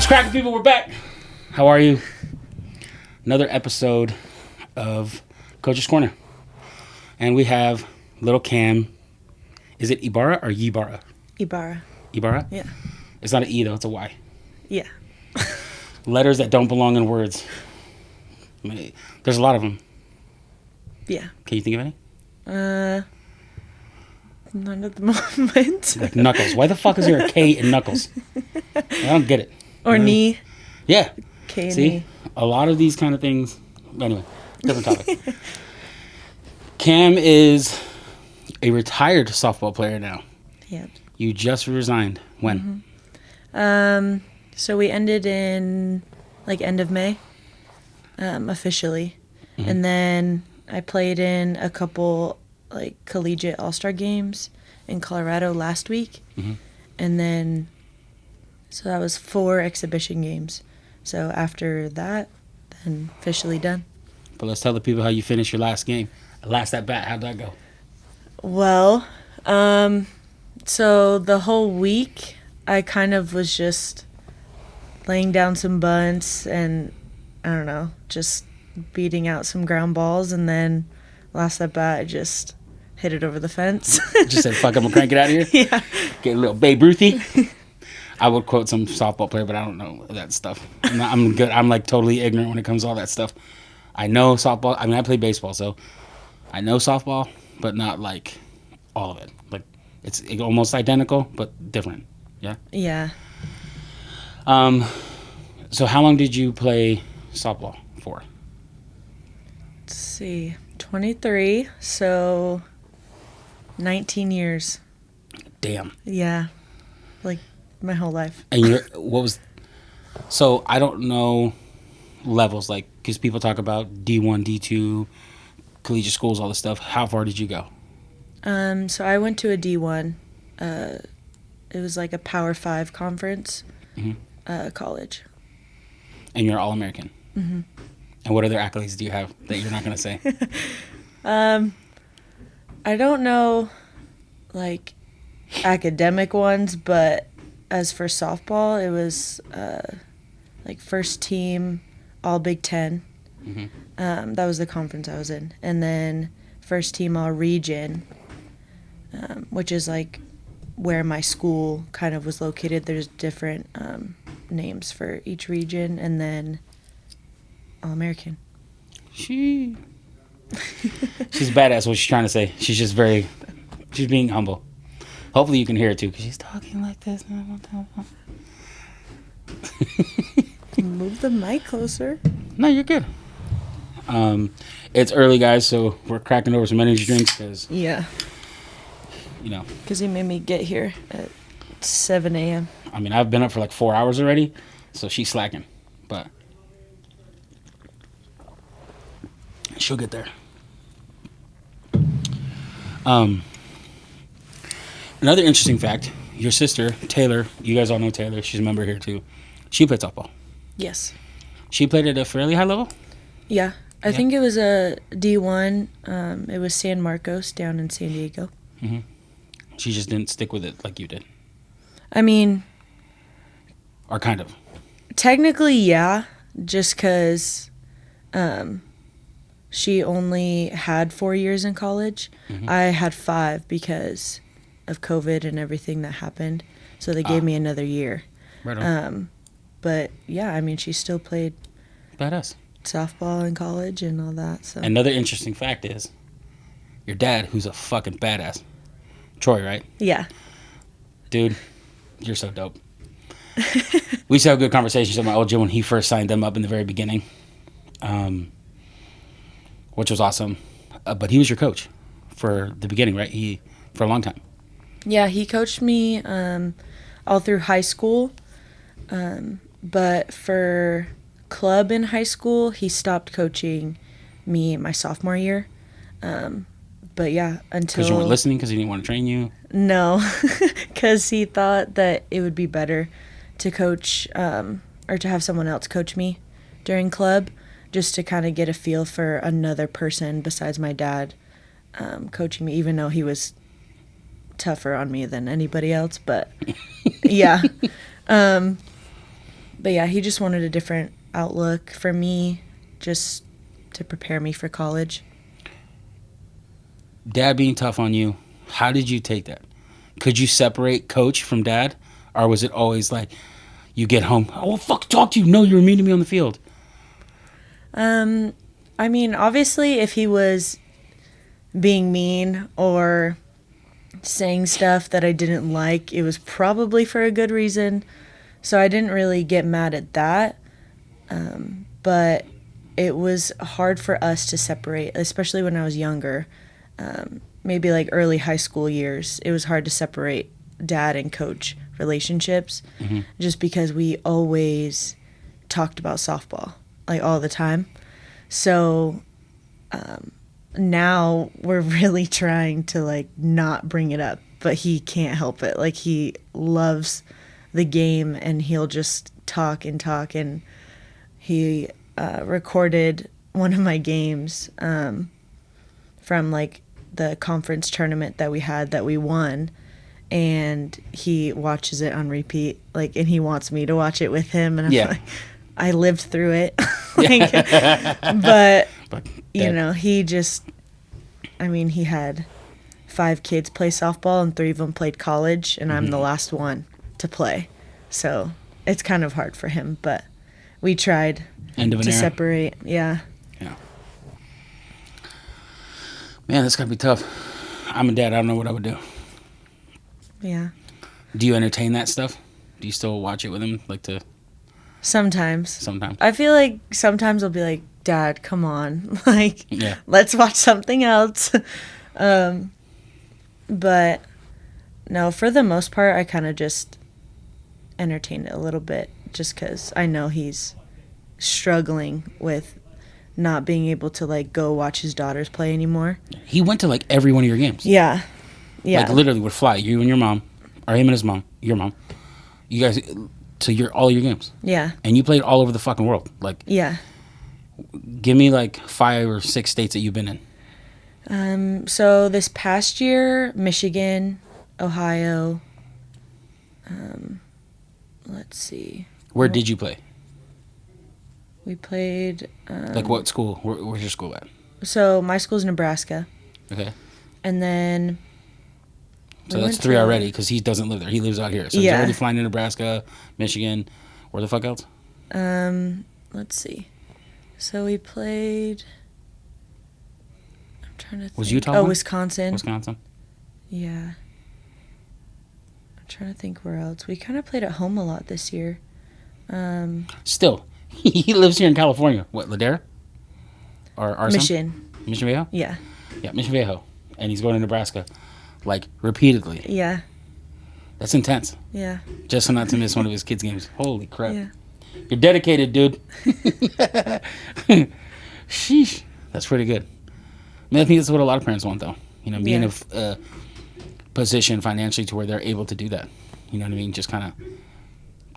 What's cracking, people? We're back. How are you? Another episode of Coach's Corner. And we have little Cam. Is it Ybarra or Ybarra? Ybarra. Ybarra? Yeah. It's not an E, though. It's a Y. Yeah. Letters that don't belong in words. I mean, there's a lot of them. Yeah. Can you think of any? None at the moment. Like Knuckles. Why the fuck is there a K in Knuckles? I don't get it. Or knee. Yeah. K and See? knee. A lot of these kind of things. Anyway, different topic. Cam is a retired softball player now. Yeah. You just resigned. When? Mm-hmm. So we ended in end of May, officially. Mm-hmm. And then I played in a couple collegiate all-star games in Colorado last week. Mm-hmm. And then so that was 4 exhibition games. So after that, then officially done. But let's tell the people how you finished your last game. Last at bat, how'd that go? Well, so the whole week I kind of was just laying down some bunts and, I don't know, just beating out some ground balls. And then last at bat, I just hit it over the fence. Just said, fuck, I'm going to crank it out of here? Yeah. Get a little Babe Ruthy. I would quote some softball player, but I don't know that stuff. I'm good. I'm totally ignorant when it comes to all that stuff. I know softball. I mean, I play baseball, so I know softball, but not all of it. It's almost identical, but different. Yeah? Yeah. So how long did you play softball for? Let's see. 23, so 19 years. Damn. Yeah. My whole life. And so I don't know levels, because people talk about D1, D2, collegiate schools, all this stuff. How far did you go? So I went to a D1. It was a Power 5 conference college. And you're All-American? Mm-hmm. And what other accolades do you have that you're not going to say? I don't know, academic ones, but as for softball, it was first team All Big Ten. Mm-hmm. That was the conference I was in. And then first team All Region, which is where my school kind of was located. There's different names for each region. And then All American. She's badass, what she's trying to say. She's being humble. Hopefully you can hear it too, because she's talking like this. Move the mic closer. No, you're good. It's early, guys, so we're cracking over some energy drinks because, yeah, because he made me get here at 7 a.m. I mean, I've been up for 4 hours already, so she's slacking, but she'll get there. Another interesting fact, your sister, Taylor, you guys all know Taylor, she's a member here too. She played softball. Yes. She played at a fairly high level? Yeah. I think it was a D1. It was San Marcos down in San Diego. Mm-hmm. She just didn't stick with it like you did? I mean... Or kind of? Technically, yeah. Just because she only had 4 years in college. Mm-hmm. I had 5 because of COVID and everything that happened. So they gave me another year. Right on. But, yeah, I mean, she still played... Badass. Softball in college and all that. So another interesting fact is your dad, who's a fucking badass. Troy, right? Yeah. Dude, you're so dope. We used to have good conversations at my old gym when he first signed them up in the very beginning, which was awesome. But he was your coach for the beginning, right? For a long time. Yeah, he coached me all through high school. But for club in high school, he stopped coaching me my sophomore year. But yeah, until... Because you weren't listening, because he didn't want to train you? No, because he thought that it would be better to coach or to have someone else coach me during club, just to kind of get a feel for another person besides my dad coaching me, even though he was tougher on me than anybody else. But yeah. But yeah, he just wanted a different outlook for me, just to prepare me for college. Dad being tough on you, how did you take that? Could you separate coach from dad? Or was it always like, you get home, oh, well, fuck, talk to you. No, you were mean to me on the field. I mean, obviously, if he was being mean or saying stuff that I didn't like, it was probably for a good reason. So I didn't really get mad at that. But it was hard for us to separate, especially when I was younger. Maybe like early high school years, it was hard to separate dad and coach relationships, just because we always talked about softball, like all the time. So now we're really trying to like not bring it up, but he can't help it. Like he loves the game and he'll just talk and talk. And he recorded one of my games from like the conference tournament that we had that we won, and he watches it on repeat, like, and he wants me to watch it with him, and I'm like, I lived through it. Like, but you know, he just, I mean, he had 5 kids play softball and 3 of them played college, and I'm the last one to play, so it's kind of hard for him, but we tried to separate. Yeah. Man, that's gotta be tough. I'm a dad. I don't know what I would do. Yeah. Do you entertain that stuff? Do you still watch it with him? Sometimes. I feel like sometimes I'll be like, Dad, come on. Like, let's watch something else. But no, for the most part, I kind of just entertain it a little bit, just because I know he's struggling with not being able to like go watch his daughters play anymore. He went to like every one of your games. Yeah. Like literally would fly, you and your mom, or him and his mom, your mom, you guys, to all your games. Yeah. And you played all over the fucking world. Like, yeah. Give me like 5 or 6 states that you've been in. So this past year, Michigan, Ohio. Let's see. Where did you play? We played... like what school? Where's your school at? So my school's Nebraska. Okay. And then... So that's 3 already, because he doesn't live there. He lives out here. So he's already flying to Nebraska, Michigan. Where the fuck else? Let's see. So we played... I'm trying to think. Was Utah one? Wisconsin. Wisconsin. Yeah. I'm trying to think where else. We kind of played at home a lot this year. Still. He lives here in California. What, Ladera? Or Arson? Mission Viejo? Yeah. Yeah, Mission Viejo. And he's going to Nebraska, like, repeatedly. Yeah. That's intense. Yeah. Just so not to miss one of his kids' games. Holy crap. Yeah. You're dedicated, dude. Sheesh. That's pretty good. I mean, I think that's what a lot of parents want, though. You know, being in a position financially to where they're able to do that. You know what I mean? Just kind of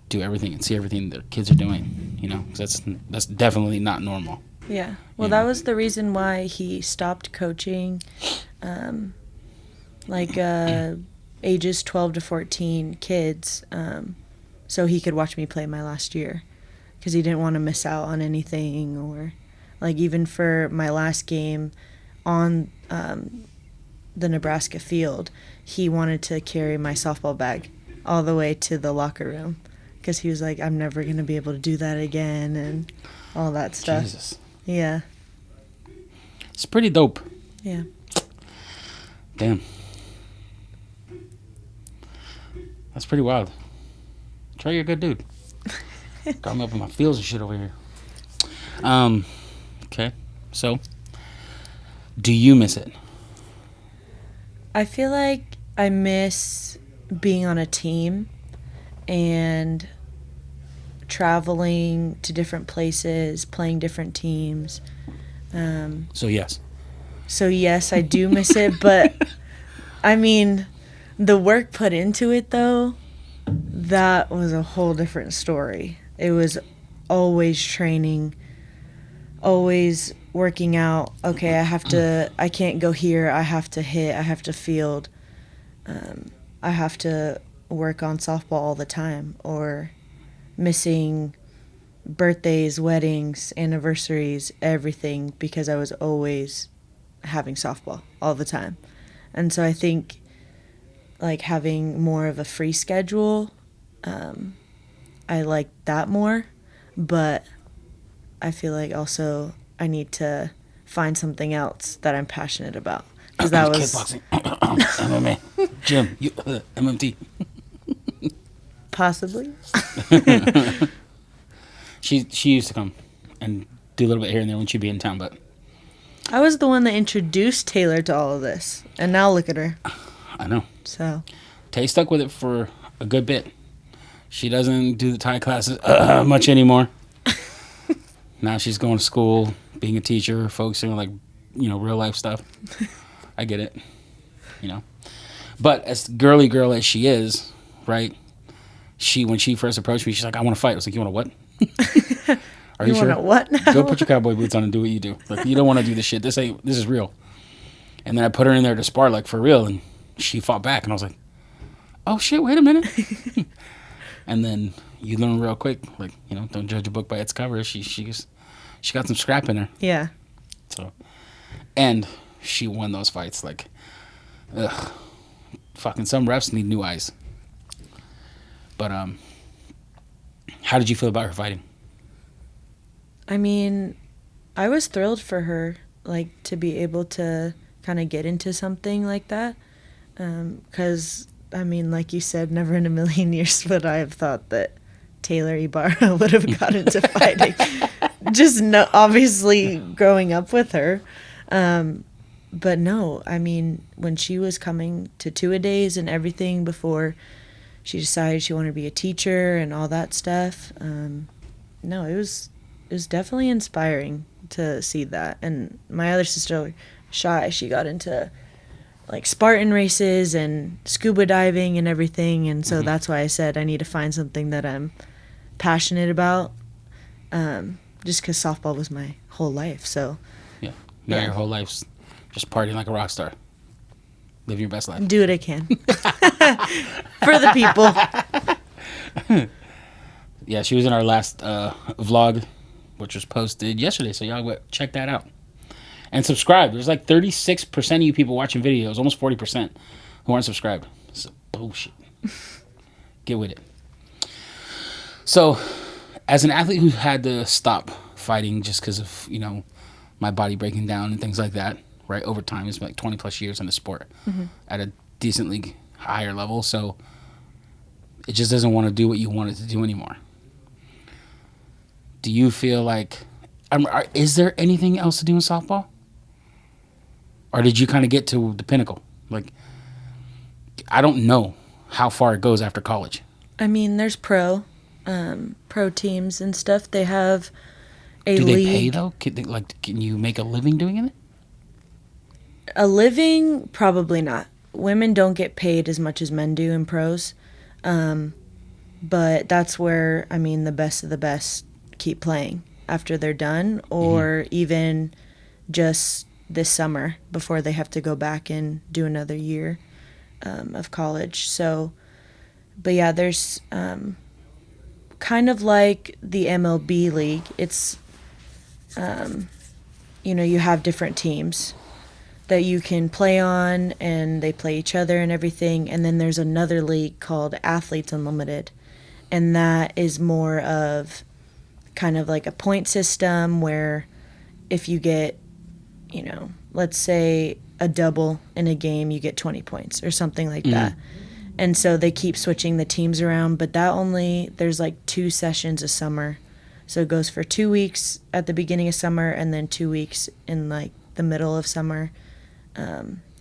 do everything and see everything their kids are doing, you know, because that's definitely not normal. Yeah. Well, that was the reason why he stopped coaching, ages 12 to 14 kids, so he could watch me play my last year, because he didn't want to miss out on anything, or like even for my last game on the Nebraska field, he wanted to carry my softball bag all the way to the locker room, because he was like, I'm never going to be able to do that again, and all that stuff. Jesus. Yeah. It's pretty dope. Yeah. Damn. That's pretty wild. Trey, you're a good dude. Got me up in my feels and shit over here. Okay. So, do you miss it? I feel like I miss being on a team and traveling to different places, playing different teams. So yes. So yes, I do miss it, but I mean, the work put into it though, that was a whole different story. It was always training, always working out. Okay, I can't go here. I have to hit. I have to field. I have to work on softball all the time, or missing birthdays, weddings, anniversaries, everything, because I was always having softball all the time. And so I think like having more of a free schedule, I like that more, but I feel like also I need to find something else that I'm passionate about, because that was kickboxing, MMA, gym, MMT. possibly. She used to come and do a little bit here and there when she'd be in town, but I was the one that introduced Taylor to all of this, and now look at her. I know. So Tay stuck with it for a good bit. She doesn't do the Thai classes much anymore. Now she's going to school, being a teacher, focusing on like, real life stuff. I get it, But as girly girl as she is, right? When she first approached me, she's like, "I want to fight." I was like, "You want to what?" Are you sure? Want to what now? Go put your cowboy boots on and do what you do. Like, you don't want to do this shit. This is real. And then I put her in there to spar, like, for real, and she fought back, and I was like, "Oh shit, wait a minute." And then you learn real quick, like, don't judge a book by its cover. She got some scrap in her. Yeah. So, and she won those fights. Like, ugh, fucking some refs need new eyes. But how did you feel about her fighting? I mean, I was thrilled for her, like, to be able to kind of get into something like that. Because, I mean, like you said, never in a million years would I have thought that Taylor Ybarra would have got into fighting. Just obviously growing up with her. But no, I mean, when she was coming to two-a-days and everything before she decided she wanted to be a teacher and all that stuff, no, it was definitely inspiring to see that. And my other sister, Shy, she got into like Spartan races and scuba diving and everything, and so that's why I said I need to find something that I'm passionate about, just because softball was my whole life. So yeah, now your whole life's just partying like a rock star, living your best life. Do what I can for the people. Yeah, she was in our last vlog, which was posted yesterday, so y'all go check that out. And subscribe. There's like 36% of you people watching videos, almost 40%, who aren't subscribed. So bullshit. Get with it. So, as an athlete who had to stop fighting just because of, my body breaking down and things like that, right, over time, it's like 20 plus years in the sport at a decently higher level, so it just doesn't want to do what you want it to do anymore. Do you feel like, is there anything else to do in softball? Or did you kind of get to the pinnacle? Like, I don't know how far it goes after college. I mean, there's pro teams and stuff. They have a league. Do they pay, though? Can you make a living doing it? A living? Probably not. Women don't get paid as much as men do in pros. But that's where, I mean, the best of the best keep playing after they're done, or even just this summer before they have to go back and do another year of college. So, but yeah, there's kind of like the MLB league. It's, you have different teams that you can play on, and they play each other and everything. And then there's another league called Athletes Unlimited, and that is more of kind of like a point system where if you get, let's say a double in a game, you get 20 points or something like that. And so they keep switching the teams around, but there's like 2 sessions a summer. So it goes for 2 weeks at the beginning of summer and then 2 weeks in like the middle of summer.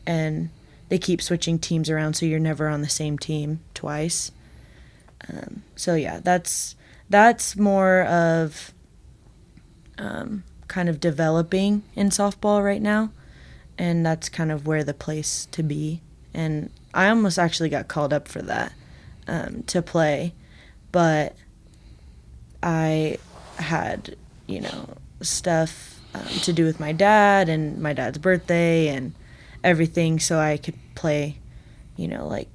And they keep switching teams around, so you're never on the same team twice. So yeah, that's more of kind of developing in softball right now, and that's kind of where the place to be. And I almost actually got called up for that to play, but I had stuff to do with my dad and my dad's birthday and everything, so I could play like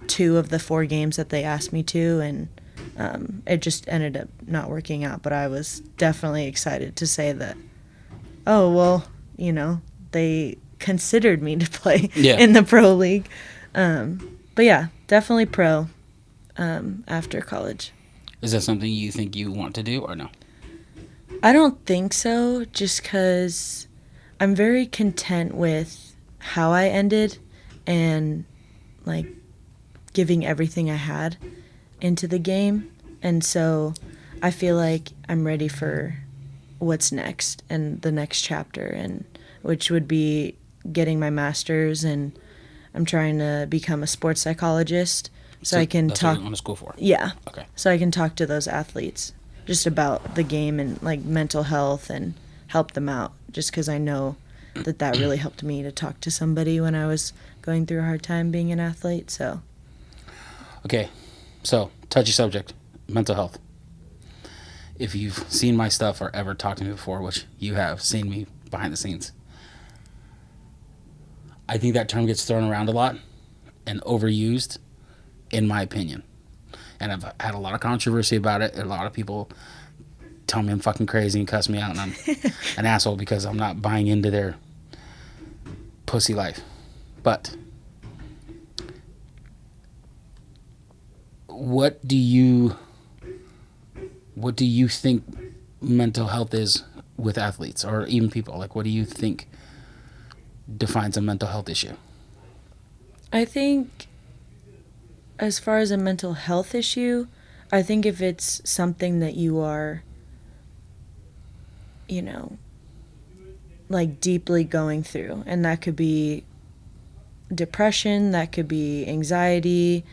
2 of the 4 games that they asked me to, and It just ended up not working out, but I was definitely excited to say that, oh, well, they considered me to play in the pro league. But yeah, definitely pro after college. Is that something you think you want to do or no? I don't think so, just because I'm very content with how I ended and, like, giving everything I had into the game. And so I feel like I'm ready for what's next and the next chapter, and which would be getting my master's, and I'm trying to become a sports psychologist so I can that's talk. What you want to school for? Yeah. Okay. So I can talk to those athletes just about the game and like mental health and help them out. Just because I know that really helped me to talk to somebody when I was going through a hard time being an athlete. So. Okay. So touchy subject, mental health. If you've seen my stuff or ever talked to me before, which you have seen me behind the scenes, I think that term gets thrown around a lot and overused, in my opinion. And I've had a lot of controversy about it. A lot of people tell me I'm fucking crazy and cuss me out and I'm an asshole because I'm not buying into their pussy life. But what do you think mental health is with athletes or even people? Like, what do you think defines a mental health issue? I think as far as a mental health issue, I think if it's something that you are, like deeply going through, and that could be depression, that could be anxiety,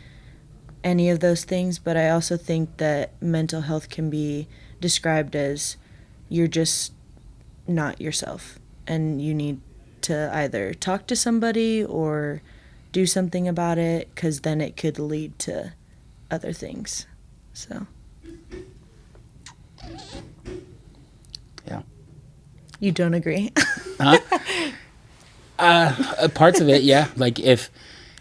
any of those things. But I also think that mental health can be described as you're just not yourself and you need to either talk to somebody or do something about it, because then it could lead to other things. So yeah. You don't agree? Parts of it, yeah. Like if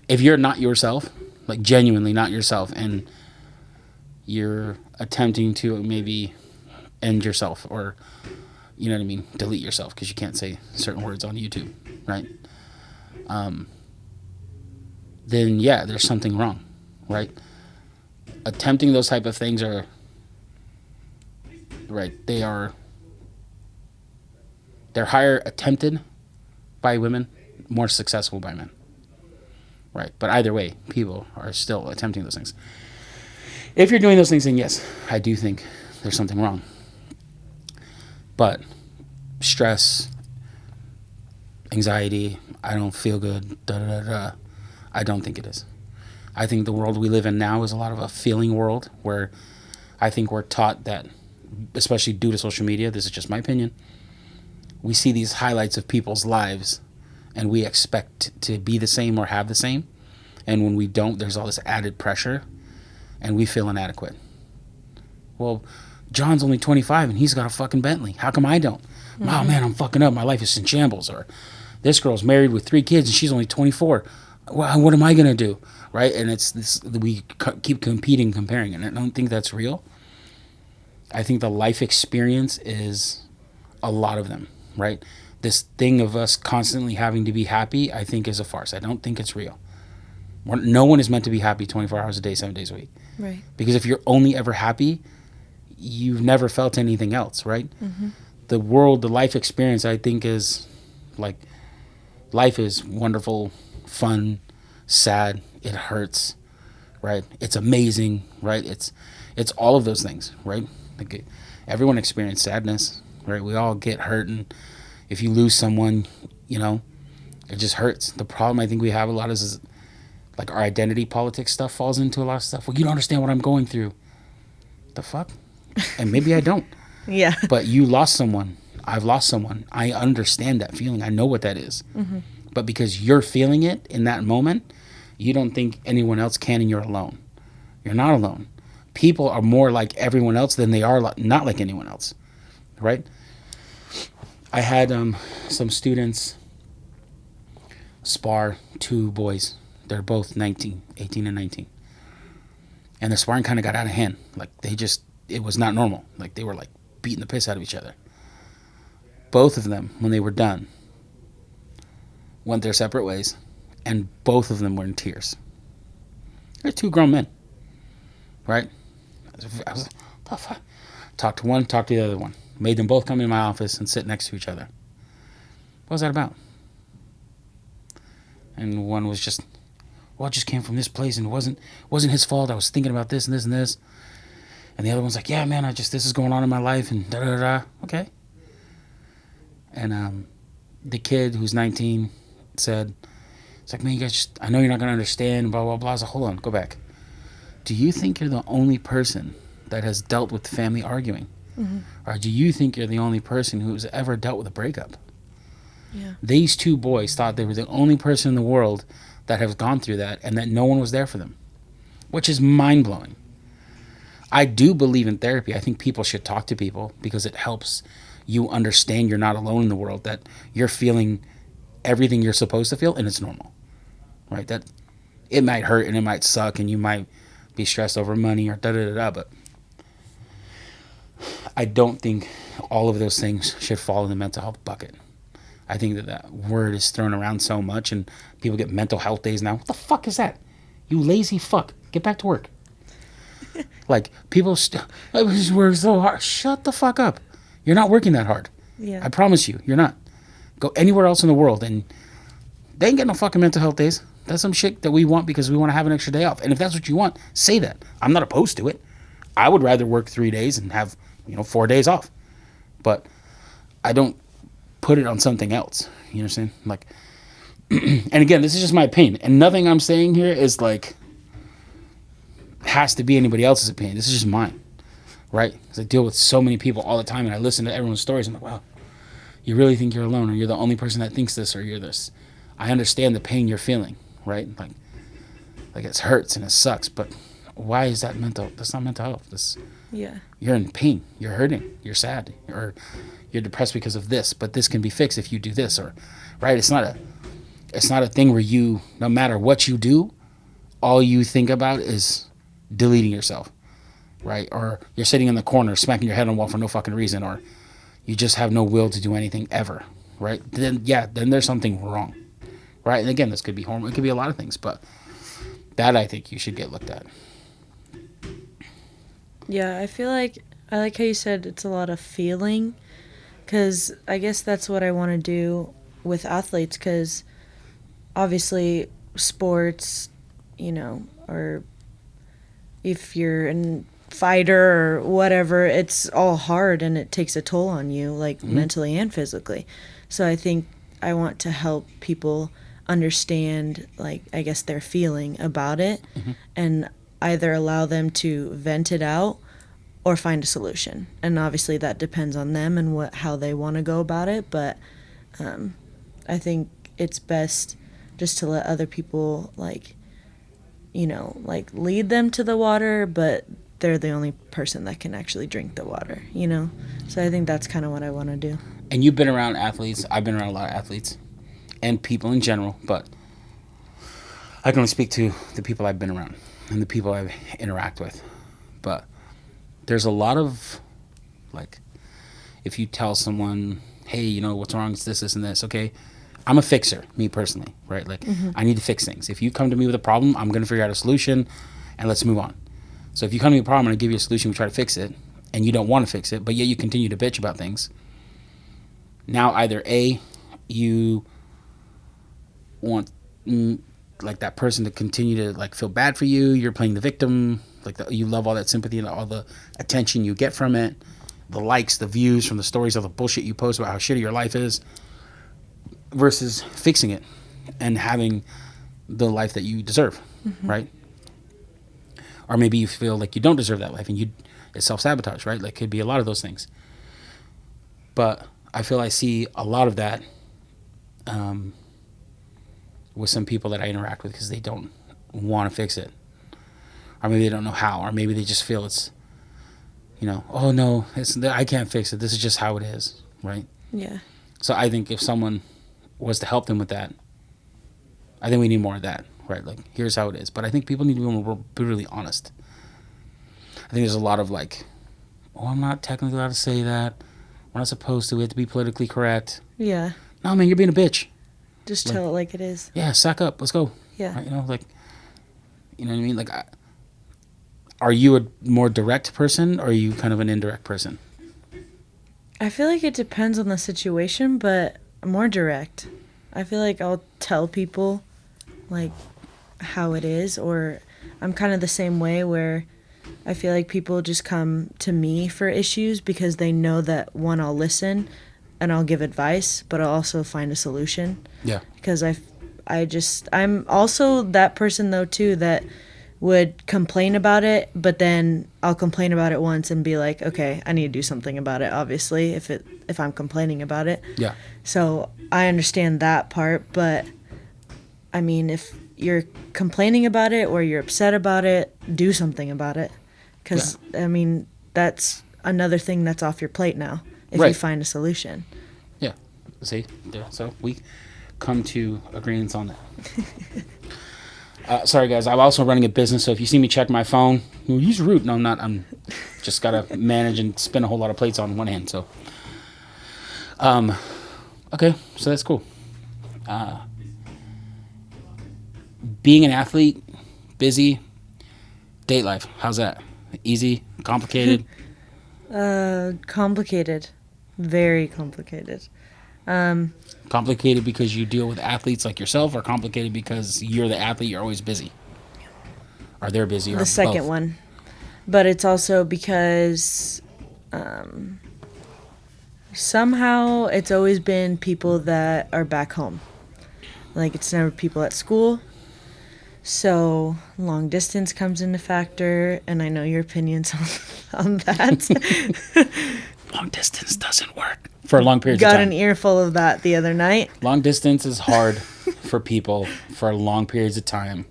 you're not yourself, like genuinely not yourself, and you're attempting to maybe end yourself or, you know what I mean, delete yourself because you can't say certain words on YouTube, right? Then yeah, there's something wrong, right? Attempting those type of things are, right, they're higher attempted by women, more successful by men, right? But either way, people are still attempting those things. If you're doing those things, then yes, I do think there's something wrong. But stress, anxiety, I don't feel good, I don't think it is. I think the world we live in now is a lot of a feeling world where I think we're taught that, especially due to social media, this is just my opinion, we see these highlights of people's lives and we expect to be the same or have the same. And when we don't, there's all this added pressure and we feel inadequate. Well, John's only 25 and he's got a fucking Bentley. How come I don't? Mm-hmm. Oh man, I'm fucking up. My life is in shambles. Or this girl's married with 3 kids and she's only 24. Well, what am I going to do? Right? And it's this, we keep competing, comparing. And I don't think that's real. I think the life experience is a lot of them, right? This thing of us constantly having to be happy, I think is a farce. I don't think it's real. No one is meant to be happy 24 hours a day, 7 days a week. Right. Because if you're only ever happy, you've never felt anything else, right? Mm-hmm. The world, the life experience, I think is like, life is wonderful, fun, sad, it hurts, right? It's amazing, right? It's all of those things, right? Like everyone experiences sadness, right? We all get hurt, and if you lose someone, it just hurts. The problem I think we have a lot is like our identity politics stuff falls into a lot of stuff. Well, you don't understand what I'm going through. The fuck? And maybe I don't. Yeah. But you lost someone. I've lost someone. I understand that feeling. I know what that is. Mm-hmm. But because you're feeling it in that moment, you don't think anyone else can, and you're alone. You're not alone. People are more like everyone else than they are not like anyone else, right? I had some students spar 2 boys. They're both 18 and 19. and the sparring kind of got out of hand. Like it was not normal. Like they were like beating the piss out of each other. Both of them, when they were done, went their separate ways, and both of them were in tears. They're two grown men, right? I was talked to one, talked to the other one. Made them both come in my office and sit next to each other. What was that about? And one was just, well, it just came from this place and it wasn't his fault. I was thinking about this and this and this. And the other one's like, yeah, man, this is going on in my life and da da da. Okay. And the kid who's 19 said, it's like, man, you guys I know you're not going to understand, blah, blah, blah. I was like, hold on, go back. Do you think you're the only person that has dealt with family arguing? Mm-hmm. Or do you think you're the only person who's ever dealt with a breakup? Yeah. These two boys thought they were the only person in the world that has gone through that and that no one was there for them, which is mind-blowing. I do believe in therapy. I think people should talk to people because it helps you understand you're not alone in the world, that you're feeling everything you're supposed to feel and it's normal, right? That it might hurt and it might suck and you might be stressed over money or da-da-da-da, but I don't think all of those things should fall in the mental health bucket. I think that word is thrown around so much and people get mental health days now. What the fuck is that? You lazy fuck. Get back to work. Like, people I just work so hard. Shut the fuck up. You're not working that hard. Yeah. I promise you, you're not. Go anywhere else in the world and they ain't got no fucking mental health days. That's some shit that we want because we want to have an extra day off. And if that's what you want, say that. I'm not opposed to it. I would rather work 3 days and have, 4 days off. But I don't put it on something else. You understand? Like, and again, this is just my opinion. And nothing I'm saying here is like, has to be anybody else's opinion. This is just mine. Right? Because I deal with so many people all the time and I listen to everyone's stories. I'm like, wow, you really think you're alone or you're the only person that thinks this or you're this. I understand the pain you're feeling, right? Like it hurts and it sucks, but why is that mental? That's not mental health. Yeah. You're in pain. You're hurting. You're sad. Or you're depressed because of this, but this can be fixed if you do this. Or, right? It's not a thing where you, no matter what you do, all you think about is deleting yourself, right? Or you're sitting in the corner smacking your head on the wall for no fucking reason, or you just have no will to do anything ever, right? Then there's something wrong, right? And again, this could be hormone. It could be a lot of things, but that I think you should get looked at. Yeah, I like how you said it's a lot of feeling, because I guess that's what I want to do with athletes, because obviously sports, or if you're a fighter or whatever, it's all hard and it takes a toll on you, like mentally and physically. So I think I want to help people understand, like, I guess their feeling about it, and either allow them to vent it out or find a solution. And obviously that depends on them and how they want to go about it. But I think it's best just to let other people, lead them to the water, but they're the only person that can actually drink the water, So I think that's kind of what I want to do. And you've been around athletes. I've been around a lot of athletes and people in general, but I can only speak to the people I've been around and the people I interact with. But there's a lot of, if you tell someone, hey, what's wrong, it's this, and this, okay? I'm a fixer, me personally, right? I need to fix things. If you come to me with a problem, I'm going to figure out a solution, and let's move on. So if you come to me with a problem and I give you a solution, we try to fix it, and you don't want to fix it, but yet you continue to bitch about things, now either A, you want that person to continue to feel bad for you, you're playing the victim, you love all that sympathy and all the attention you get from it, the likes, the views from the stories, all the bullshit you post about how shitty your life is, versus fixing it and having the life that you deserve, right? Or maybe you feel like you don't deserve that life and it's self-sabotage, right? Could be a lot of those things. But I feel I see a lot of that with some people that I interact with because they don't want to fix it. Or maybe they don't know how. Or maybe they just feel it's, oh no, I can't fix it. This is just how it is, right? Yeah. So I think if someone was to help them with that, I think we need more of that, right? Here's how it is. But I think people need to be more brutally honest I think there's a lot of like, oh, I'm not technically allowed to say that. We're not supposed to. We have to be politically correct. Yeah. No, man, you're being a bitch. Just tell it like it is. Yeah, sack up. Let's go. Yeah. Right, you know, like, you know what I mean? Like, are you a more direct person or are you kind of an indirect person? I feel like it depends on the situation, but more direct. I feel like I'll tell people, like, how it is, or I'm kind of the same way where I feel like people just come to me for issues because they know that, one, I'll listen and I'll give advice, but I'll also find a solution. Yeah. Because I'm also that person, though, too, that would complain about it, but then I'll complain about it once and be like, okay, I need to do something about it, obviously, if I'm complaining about it. Yeah. So I understand that part, but I mean, if you're complaining about it or you're upset about it, do something about it. Because, I mean, that's another thing that's off your plate now, if you find a solution. Yeah. See? Yeah. So we come to agreements on that. Sorry, guys. I'm also running a business, so if you see me check my phone, use root. No, I'm not. I'm just got to manage and spin a whole lot of plates on one hand. So, okay. So that's cool. Being an athlete, busy, date life. How's that? Easy? Complicated? Complicated. Very complicated. Complicated because you deal with athletes like yourself, or complicated because you're the athlete, you're always busy? Or they're busy, or the second both? one. But it's also because somehow it's always been people that are back home. Like, it's never people at school. So long distance comes into factor, and I know your opinions on that. Long distance doesn't work for long periods of Got time. an earful of that the other night. Long distance is hard for people for long periods of time.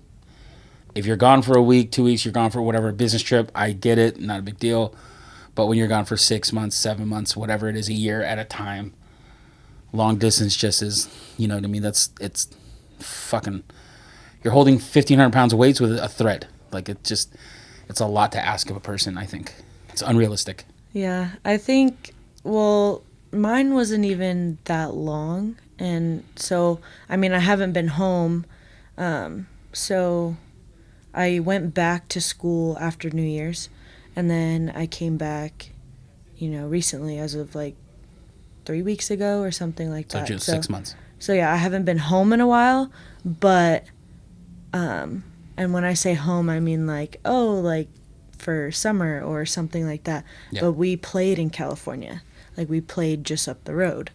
If you're gone for a week, 2 weeks, you're gone for whatever, business trip, I get it, not a big deal. But when you're gone for 6 months, 7 months, whatever it is, a year at a time, long distance just is, you know what I mean? It's fucking, you're holding 1,500 pounds of weights with a thread. Like, it's a lot to ask of a person, I think. It's unrealistic. Yeah, I think, well, mine wasn't even that long. And so, I mean, I haven't been home. So I went back to school after New Year's. And then I came back, recently, as of like 3 weeks ago or something like that. So just 6 months. So yeah, I haven't been home in a while, but, and when I say home, I mean like for summer or something like that. Yeah. But we played in California. Like, we played just up the road.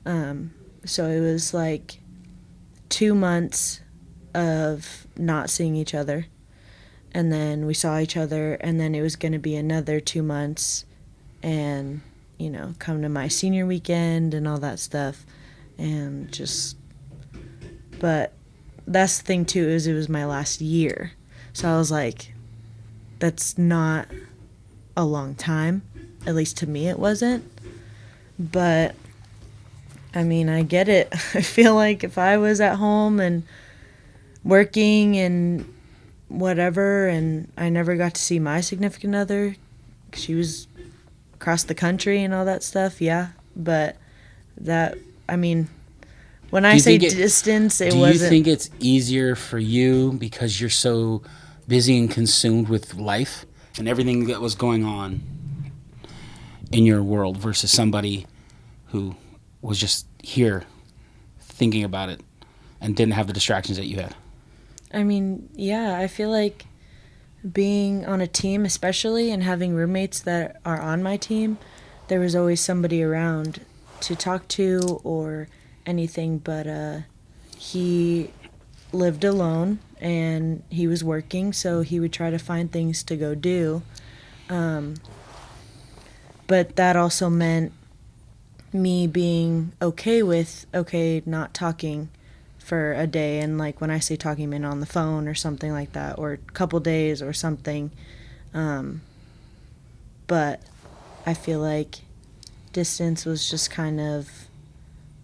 So it was like 2 months of not seeing each other. And then we saw each other, and then it was going to be another 2 months and, come to my senior weekend and all that stuff. And but that's the thing too, is it was my last year. So I was like, that's not a long time. At least to me it wasn't. But, I mean, I get it. I feel like if I was at home and working and whatever, and I never got to see my significant other, she was across the country and all that stuff, yeah. But that, I mean, when I say distance, it wasn't. Do you think it's easier for you because you're so busy and consumed with life and everything that was going on in your world versus somebody who was just here thinking about it and didn't have the distractions that you had? I mean, yeah, I feel like being on a team, especially, and having roommates that are on my team, there was always somebody around to talk to or anything. But he lived alone and he was working, so he would try to find things to go do. But that also meant me being okay with not talking for a day, and like when I say talking, I mean on the phone or something like that, or a couple days or something. But I feel like distance was just kind of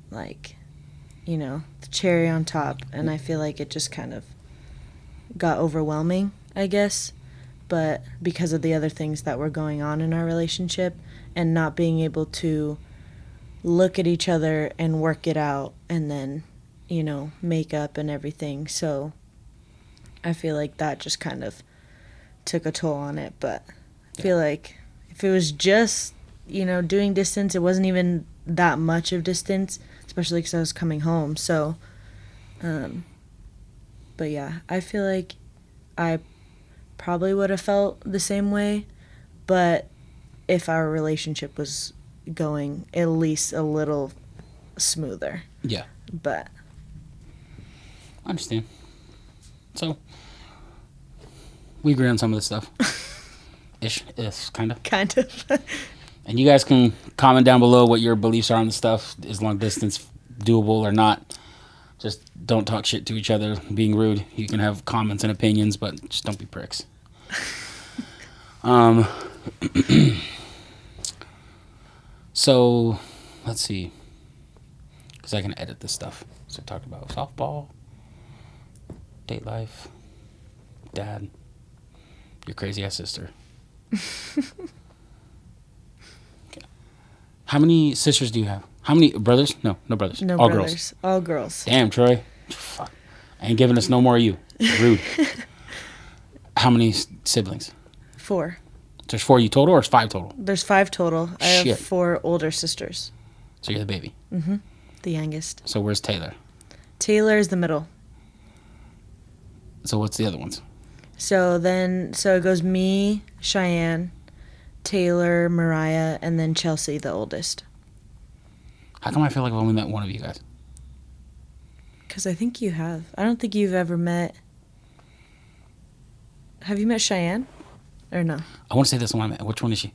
like, the cherry on top, and I feel like it just kind of got overwhelming, I guess. but because of the other things that were going on in our relationship and not being able to look at each other and work it out and then, make up and everything. So I feel like that just kind of took a toll on it. But I feel like if it was just, doing distance, it wasn't even that much of distance, especially because I was coming home. So, but yeah, I feel like I probably would have felt the same way, but if our relationship was going at least a little smoother. Yeah. But I understand. So we agree on some of this stuff. Ish, kind of. Kind of. And you guys can comment down below what your beliefs are on the stuff. Is long distance doable or not? Just don't talk shit to each other, being rude. You can have comments and opinions, but just don't be pricks. So, let's see. Because I can edit this stuff. So I talked about softball, date life, dad, your crazy ass sister. Okay. How many sisters do you have? How many brothers? No brothers. No All brothers. girls. All girls. Damn, Troy. Fuck. Ain't giving us no more of you. Rude. How many siblings? 4. There's 4 you total or it's 5 total? There's 5 total. I Shit. have 4 older sisters. So you're the baby. Mm-hmm. The youngest. So where's Taylor? Taylor is the middle. So what's the other ones? So it goes me, Cheyenne, Taylor, Mariah, and then Chelsea, the oldest. How come I feel like I've only met one of you guys? Because I think you have. I don't think you've ever met... Have you met Cheyenne? Or no? I want to say this one I met. Which one is she?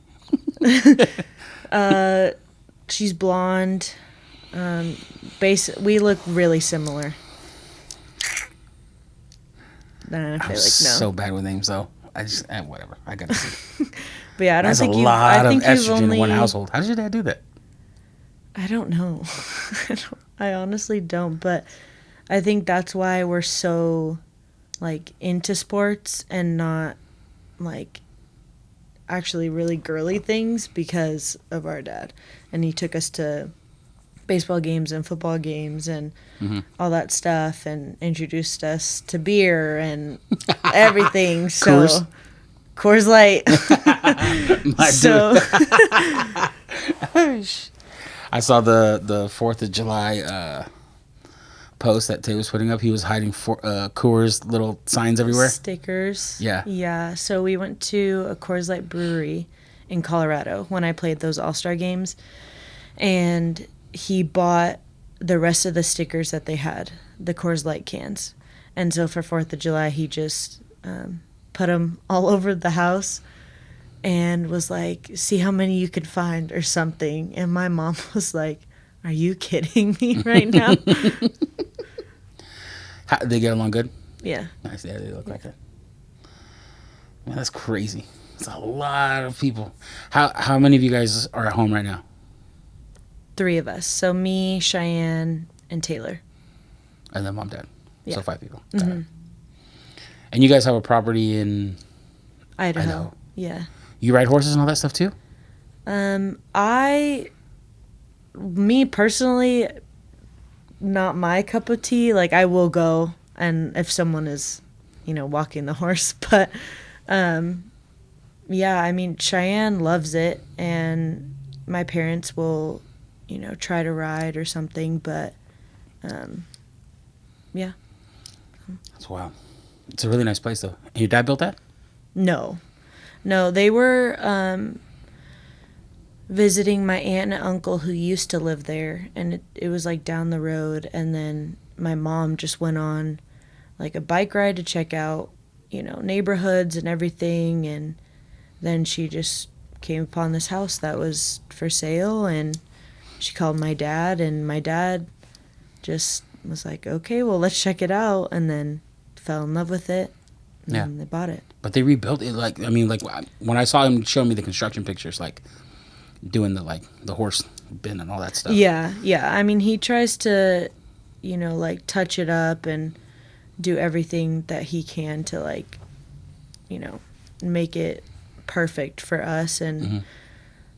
She's blonde. We look really similar. Then I feel I'm like no. so bad with names though. I just whatever. I gotta see. But yeah, I don't That's think a you. lot I think of you've estrogen only. in one household. How did your dad do that? I don't know. I honestly don't. But I think that's why we're so like into sports and not like actually really girly things because of our dad. And he took us to baseball games and football games and all that stuff and introduced us to beer and everything. So Coors Light. So I saw the 4th of July post that Tay was putting up. He was hiding Coors little signs everywhere. Stickers. Yeah. Yeah. So we went to a Coors Light brewery in Colorado when I played those All-Star games. And he bought the rest of the stickers that they had, the Coors Light cans. And so for 4th of July, he just put them all over the house and was like, see how many you could find or something. And my mom was like, are you kidding me right now? Did they get along good? Yeah. Nice. Yeah, they look like that. Man, that's crazy. It's a lot of people. How many of you guys are at home right now? 3 of us. So me, Cheyenne, and Taylor. And then mom, dad. Yeah. So 5 people. Got it. And you guys have a property in Idaho. Yeah. You ride horses and all that stuff too? Me personally, not my cup of tea. Like I will go, and if someone is, walking the horse, but, yeah, I mean, Cheyenne loves it, and my parents will, try to ride or something, but, yeah. That's wild. It's a really nice place though. And your dad built that? No, they were, visiting my aunt and uncle who used to live there, and it was like down the road, and then my mom just went on like a bike ride to check out neighborhoods and everything, and then she just came upon this house that was for sale, and she called my dad, and my dad just was like, okay, well, let's check it out, and then fell in love with it, and they bought it. But they rebuilt it. Like when I saw him show me the construction pictures, like doing the horse bin and all that stuff. Yeah. I mean, he tries to, touch it up and do everything that he can to make it perfect for us and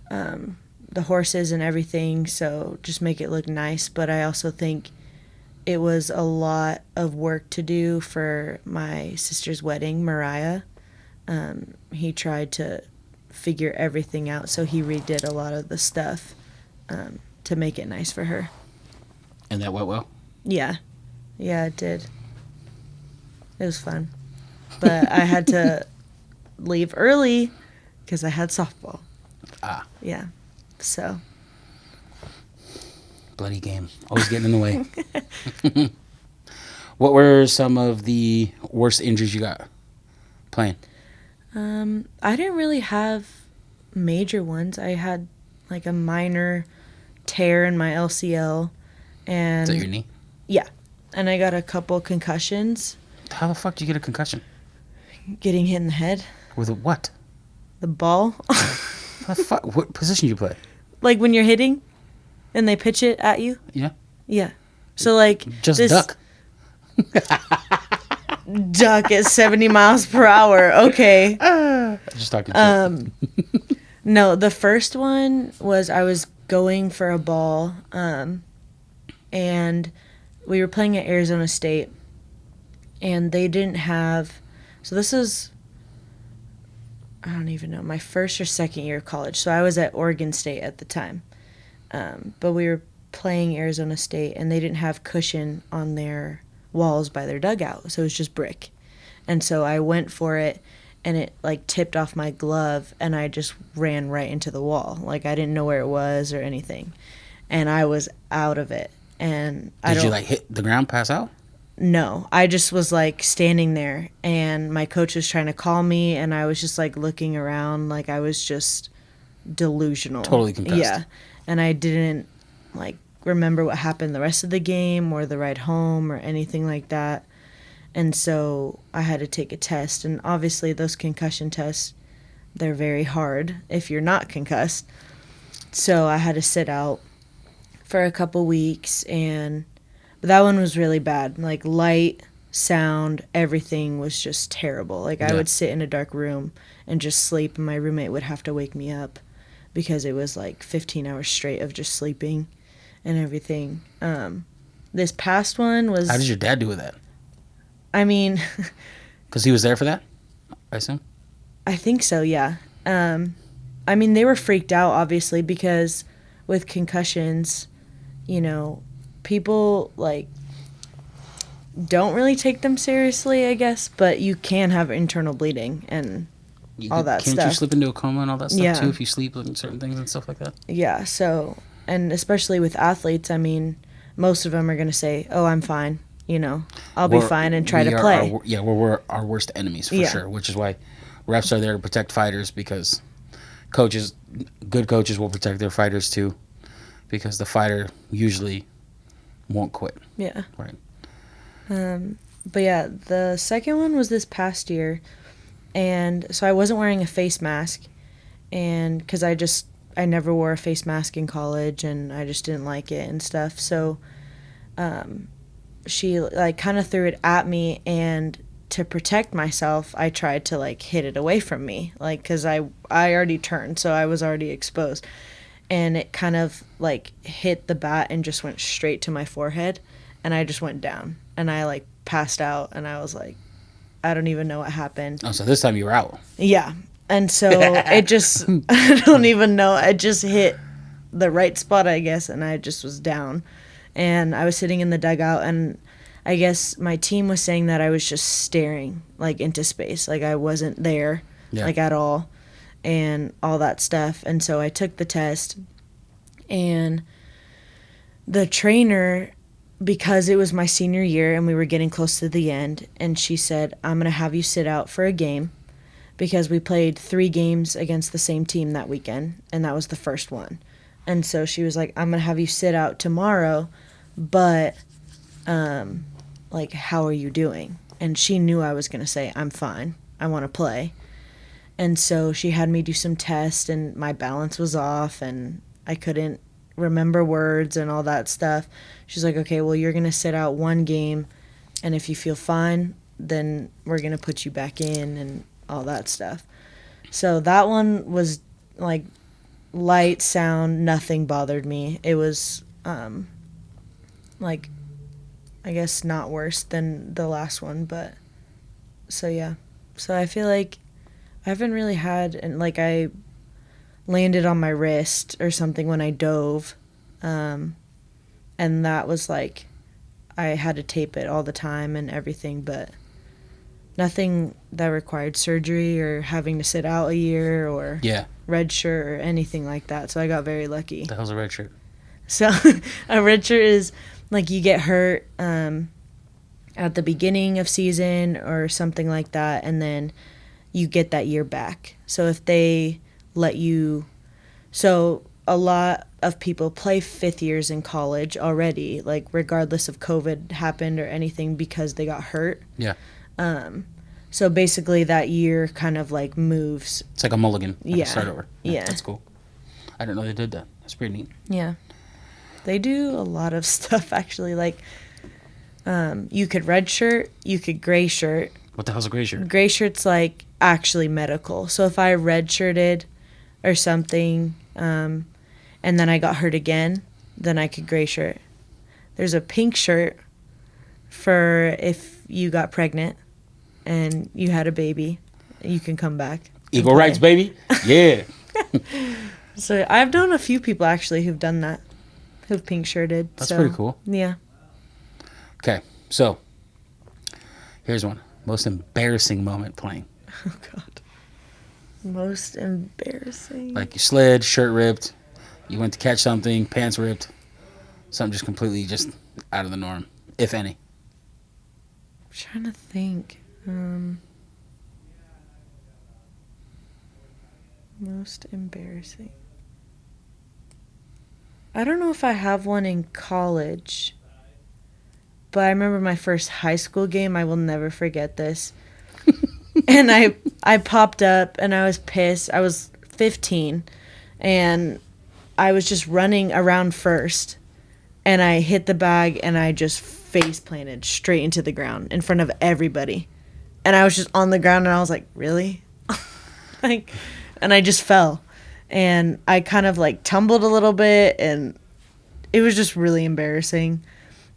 the horses and everything, so just make it look nice. But I also think it was a lot of work to do for my sister's wedding, Mariah. He tried to figure everything out, so he redid a lot of the stuff to make it nice for her. And that went well? Yeah, it did. It was fun. But I had to leave early because I had softball. Ah. Yeah, so. Bloody game. Always getting in the way. What were some of the worst injuries you got playing? I didn't really have major ones. I had like a minor tear in my LCL. And Is that your knee? Yeah. And I got a couple concussions. How the fuck did you get a concussion? Getting hit in the head. With a what? The ball. What the fuck? What position do you play? Like when you're hitting and they pitch it at you? Yeah. Yeah. So like just duck. Duck at 70 miles per hour. Okay. Just talking shit. No, the first one was I was going for a ball, and we were playing at Arizona State, and they didn't have. So this is, I don't even know, my first or second year of college. So I was at Oregon State at the time, but we were playing Arizona State, and they didn't have cushion on their walls by their dugout, so it was just brick. And so I went for it, and it like tipped off my glove, and I just ran right into the wall. Like I didn't know where it was or anything, and I was out of it. And Did you like hit the ground, pass out? No, I just was like standing there, and my coach was trying to call me, and I was just like looking around, like I was just delusional, totally concussed. Yeah, and I didn't like remember what happened the rest of the game or the ride home or anything like that. And so I had to take a test, and obviously those concussion tests, they're very hard if you're not concussed. So I had to sit out for a couple weeks, but that one was really bad. Like light, sound, everything was just terrible. Like I would sit in a dark room and just sleep, and my roommate would have to wake me up because it was like 15 hours straight of just sleeping and everything. This past one was... How did your dad do with that? I mean... Because he was there for that, I assume? I think so, yeah. I mean, they were freaked out, obviously, because with concussions, you know, people, like, don't really take them seriously, I guess, but you can have internal bleeding and all that stuff. Can't you slip into a coma and all that stuff, too, if you sleep on certain things and stuff like that? Yeah, so... And especially with athletes, I mean, most of them are going to say, oh, I'm fine, you know, I'll be fine and try to play. We're our worst enemies for sure, which is why refs are there to protect fighters, because good coaches will protect their fighters too, because the fighter usually won't quit. Yeah. Right. But yeah, the second one was this past year, and so I wasn't wearing a face mask, and because I never wore a face mask in college, and I just didn't like it and stuff. So she like kind of threw it at me, and to protect myself, I tried to like hit it away from me, like because I already turned, so I was already exposed, and it kind of like hit the bat and just went straight to my forehead, and I just went down, and I like passed out, and I was like, I don't even know what happened. Oh, so this time you were out. Yeah. And so it just, I don't even know, it just hit the right spot, I guess, and I just was down. And I was sitting in the dugout, and I guess my team was saying that I was just staring, like, into space. Like, I wasn't there, like, at all, and all that stuff. And so I took the test, and the trainer, because it was my senior year and we were getting close to the end, and she said, I'm going to have you sit out for a game, because we played 3 games against the same team that weekend, and that was the first one. And so she was like, I'm going to have you sit out tomorrow, but, like, how are you doing? And she knew I was going to say, I'm fine. I want to play. And so she had me do some tests, and my balance was off, and I couldn't remember words and all that stuff. She's like, okay, well, you're going to sit out 1 game, and if you feel fine, then we're going to put you back in, and all that stuff. So that one was like light sound, nothing bothered me. It was like I guess not worse than the last one, but so yeah. So I feel like I haven't really had, and like I landed on my wrist or something when I dove, and that was like I had to tape it all the time and everything, but nothing that required surgery or having to sit out a year or red shirt or anything like that. So I got very lucky. What the hell's a red shirt? So a red shirt is like you get hurt at the beginning of season or something like that, and then you get that year back. So if they let you, so a lot of people play 5th years in college already, like regardless if COVID happened or anything because they got hurt. Yeah. So basically that year kind of like moves. It's like a mulligan. Like Yeah. A start over. Yeah. That's cool. I didn't know they did that. That's pretty neat. Yeah. They do a lot of stuff actually. Like you could red shirt, you could gray shirt. What the hell's a gray shirt? Gray shirt's like actually medical. So if I red shirted or something, and then I got hurt again, then I could gray shirt. There's a pink shirt for if you got pregnant and you had a baby, you can come back. Equal rights, baby. Yeah. So I've known a few people actually who've done that, who've pink shirted. That's pretty cool. Yeah. Okay, so here's one. Most embarrassing moment playing. Oh, God. Most embarrassing. Like you slid, shirt ripped, you went to catch something, pants ripped, something just completely just out of the norm, if any. I'm trying to think. Most embarrassing. I don't know if I have one in college, but I remember my first high school game. I will never forget this. And I popped up and I was pissed. I was 15 and I was just running around first and I hit the bag and I just face planted straight into the ground in front of everybody. And I was just on the ground and I was like, really? And I just fell. And I kind of like tumbled a little bit and it was just really embarrassing.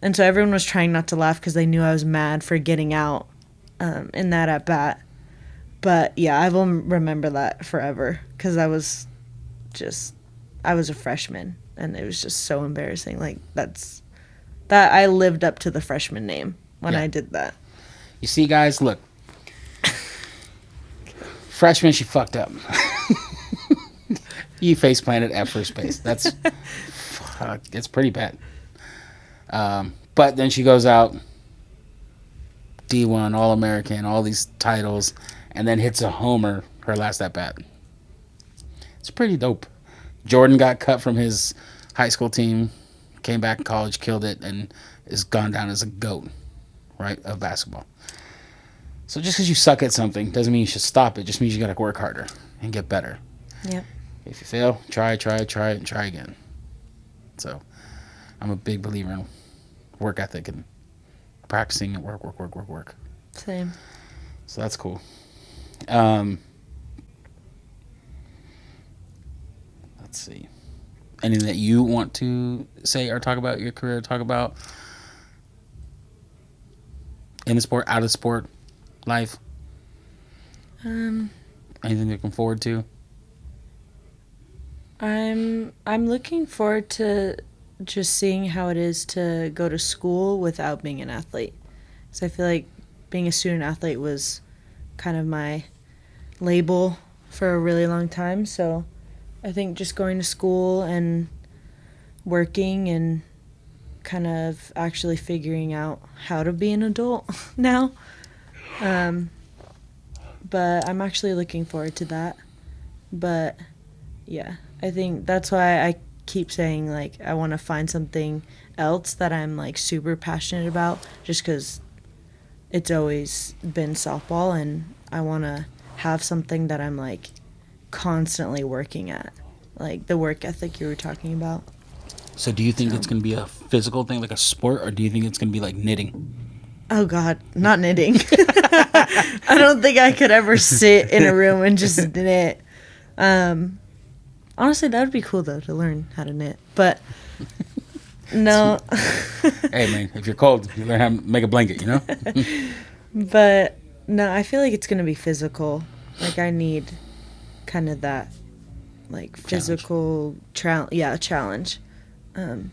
And so everyone was trying not to laugh because they knew I was mad for getting out in that at bat. But yeah, I will remember that forever because I was a freshman and it was just so embarrassing. Like that I lived up to the freshman name when I did that. You see, guys, look. Freshman, she fucked up. You face planted at first base. That's it's pretty bad. But then she goes out, D1, All-American, all these titles, and then hits a homer her last at bat. It's pretty dope. Jordan got cut from his high school team, came back in college, killed it, and is gone down as a GOAT, right, of basketball. So just because you suck at something doesn't mean you should stop it. It just means you got to work harder and get better. Yep. If you fail, try it, and try again. So I'm a big believer in work ethic and practicing and work. Same. So that's cool. Let's see. Anything that you want to say or talk about your career, talk about in the sport, out of sport, life? Anything you're looking forward to? I'm looking forward to just seeing how it is to go to school without being an athlete. So I feel like being a student athlete was kind of my label for a really long time. So I think just going to school and working and kind of actually figuring out how to be an adult now. But I'm actually looking forward to that. But yeah, I think that's why I keep saying like I want to find something else that I'm like super passionate about, just because it's always been softball and I want to have something that I'm like constantly working at, like the work ethic you were talking about. So do you think it's going to be a physical thing like a sport, or do you think it's going to be like knitting? Oh God, not knitting. I don't think I could ever sit in a room and just knit. Honestly, that would be cool though to learn how to knit. But no. Hey man, if you're cold, you learn how to make a blanket, you know? But no, I feel like it's gonna be physical. Like I need kind of that, like physical challenge, to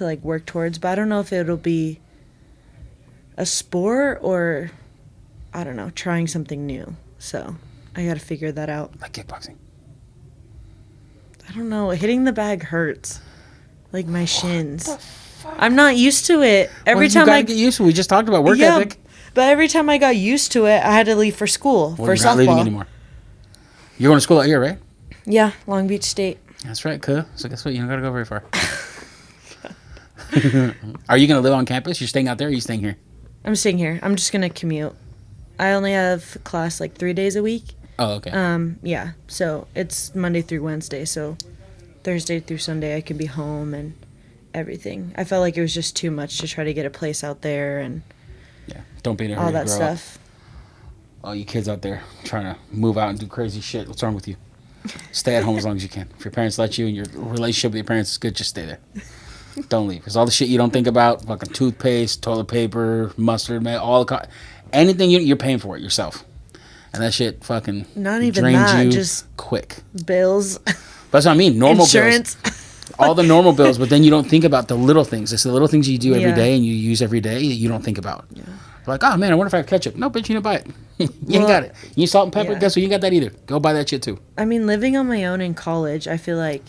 like work towards. But I don't know if it'll be a sport or, I don't know, trying something new. So I got to figure that out. Like kickboxing. I don't know. Hitting the bag hurts, like my shins. I'm not used to it. Every time I get used to it. We just talked about work ethic. But every time I got used to it, I had to leave for school for you're softball. Not leaving anymore. You're going to school out here, right? Yeah, Long Beach State. That's right, cool. So guess what? You don't got to go very far. Are you going to live on campus? You're staying out there or are you staying here? I'm staying here. I'm just going to commute. I only have class like 3 days a week. Oh, okay. Yeah. So it's Monday through Wednesday. So Thursday through Sunday I can be home and everything. I felt like it was just too much to try to get a place out there and don't be in a hurry all that to grow stuff. Up. All you kids out there trying to move out and do crazy shit. What's wrong with you? Stay at home as long as you can. If your parents let you and your relationship with your parents is good, just stay there. Don't leave. Because all the shit you don't think about, fucking toothpaste, toilet paper, mustard, man, anything you're paying for it yourself. And that shit fucking not even drains that, you just quick. Bills. That's what I mean. Normal insurance. Bills. All the normal bills, but then you don't think about the little things. It's the little things you do every day and you use every day that you don't think about. Yeah. Like, oh man, I wonder if I have ketchup. No, bitch, you didn't buy it. You ain't got it. You need salt and pepper? Guess what? You ain't got that either. Go buy that shit too. I mean, living on my own in college, I feel like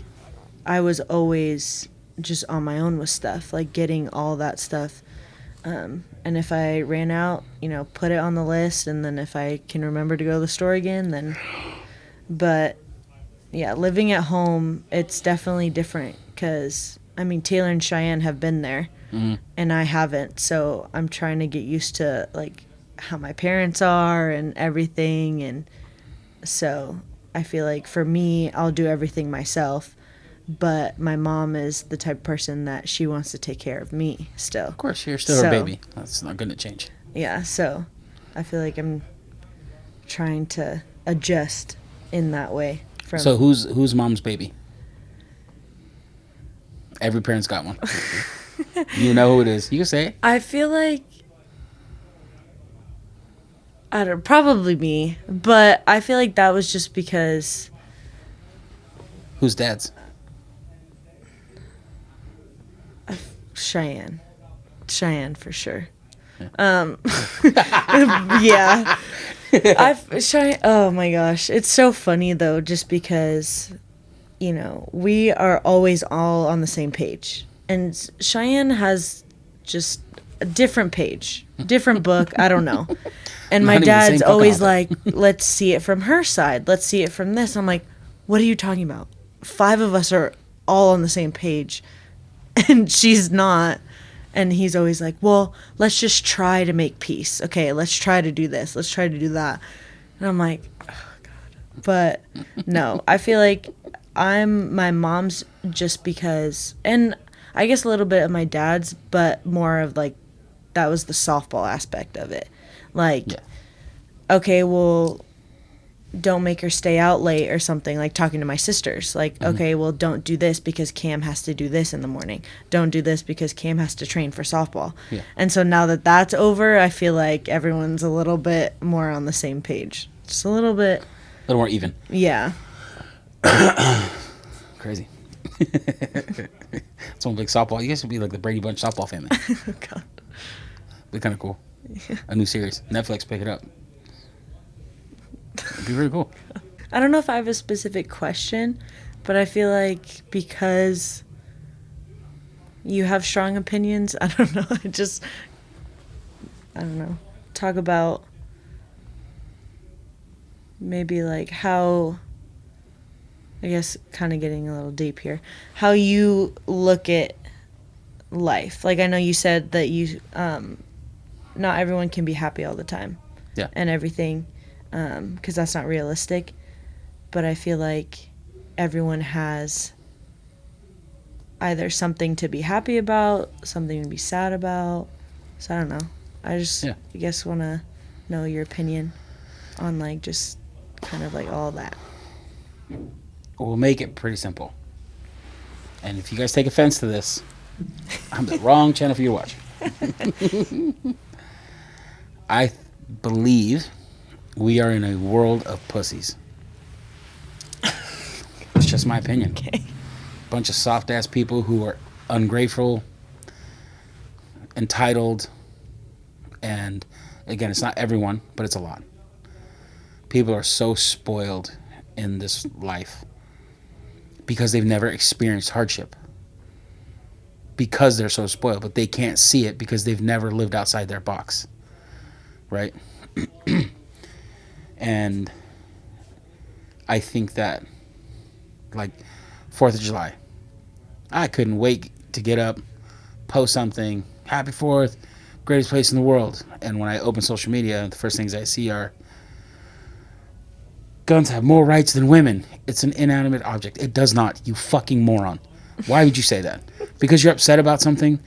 I was always just on my own with stuff, like getting all that stuff. And if I ran out, put it on the list, and then if I can remember to go to the store again, then. But yeah, living at home, it's definitely different because, I mean, Taylor and Cheyenne have been there, and I haven't. So I'm trying to get used to, like, how my parents are and everything. And so I feel like for me, I'll do everything myself. But my mom is the type of person that she wants to take care of me still. Of course, you're still her baby. That's not going to change. Yeah, so I feel like I'm trying to adjust in that way. So who's mom's baby? Every parent's got one. You know who it is. You can say it. I feel like probably me, but I feel like that was just because. Who's dad's? Cheyenne for sure. Yeah. Yeah. Oh my gosh, it's so funny though, just because, we are always all on the same page, and Cheyenne has just a different page, different book. I don't know. And my dad's always like, let's see it from her side. Let's see it from this. I'm like, what are you talking about? 5 of us are all on the same page, and she's not. And he's always like, well, let's just try to make peace. Okay, let's try to do this. Let's try to do that. And I'm like, oh, God. But no, I feel like I'm my mom's just because, and I guess a little bit of my dad's, but more of like, that was the softball aspect of it. Like, okay, well, don't make her stay out late or something, like talking to my sisters. Like, okay, well, don't do this because Cam has to do this in the morning. Don't do this because Cam has to train for softball. Yeah. And so now that that's over, I feel like everyone's a little bit more on the same page. Just a little bit. A little more even. Yeah. Crazy. It's one big softball. You guys would be like the Brady Bunch softball family. Oh, God. Be kind of cool. Yeah. A new series. Netflix, pick it up. It'd be really cool. I don't know if I have a specific question, but I feel like because you have strong opinions, I don't know. I don't know. Talk about maybe like how, I guess kind of getting a little deep here, how you look at life. Like I know you said that you, not everyone can be happy all the time. Yeah. And everything. Because that's not realistic, but I feel like everyone has either something to be happy about, something to be sad about, so I don't know. I just, Yeah. I guess, want to know your opinion on, like, just kind of, like, all that. We'll make it pretty simple. And if you guys take offense to this, I'm the wrong channel for you to watch. I believe we are in a world of pussies. It's just my opinion. Okay. Bunch of soft ass people who are ungrateful, entitled, and again, it's not everyone, but it's a lot. People are so spoiled in this life because they've never experienced hardship. Because they're so spoiled, but they can't see it because they've never lived outside their box. Right? And I think that, like, 4th of July, I couldn't wait to get up, post something, happy 4th, greatest place in the world. And when I open social media, the first things I see are guns have more rights than women. It's an inanimate object. It does not, you fucking moron. Why would you say that? Because you're upset about something?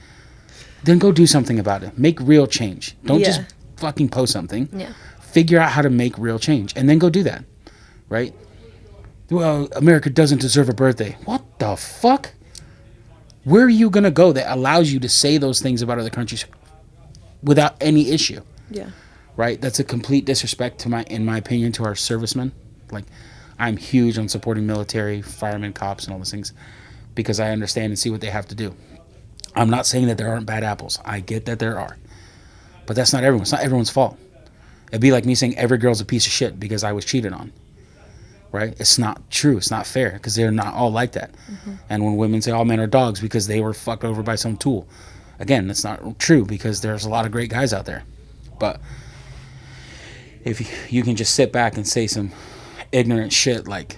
Then go do something about it. Make real change. Don't just fucking post something. Yeah. Figure out how to make real change. And then go do that. Right? Well, America doesn't deserve a birthday. What the fuck? Where are you going to go that allows you to say those things about other countries without any issue? Yeah. Right? That's a complete disrespect to in my opinion, to our servicemen. Like, I'm huge on supporting military, firemen, cops, and all those things because I understand and see what they have to do. I'm not saying that there aren't bad apples. I get that there are. But that's not everyone. It's not everyone's fault. It'd be like me saying every girl's a piece of shit because I was cheated on. Right? It's not true. It's not fair because they're not all like that. Mm-hmm. And when women say all men are dogs because they were fucked over by some tool, again, that's not true because there's a lot of great guys out there. But if you can just sit back and say some ignorant shit like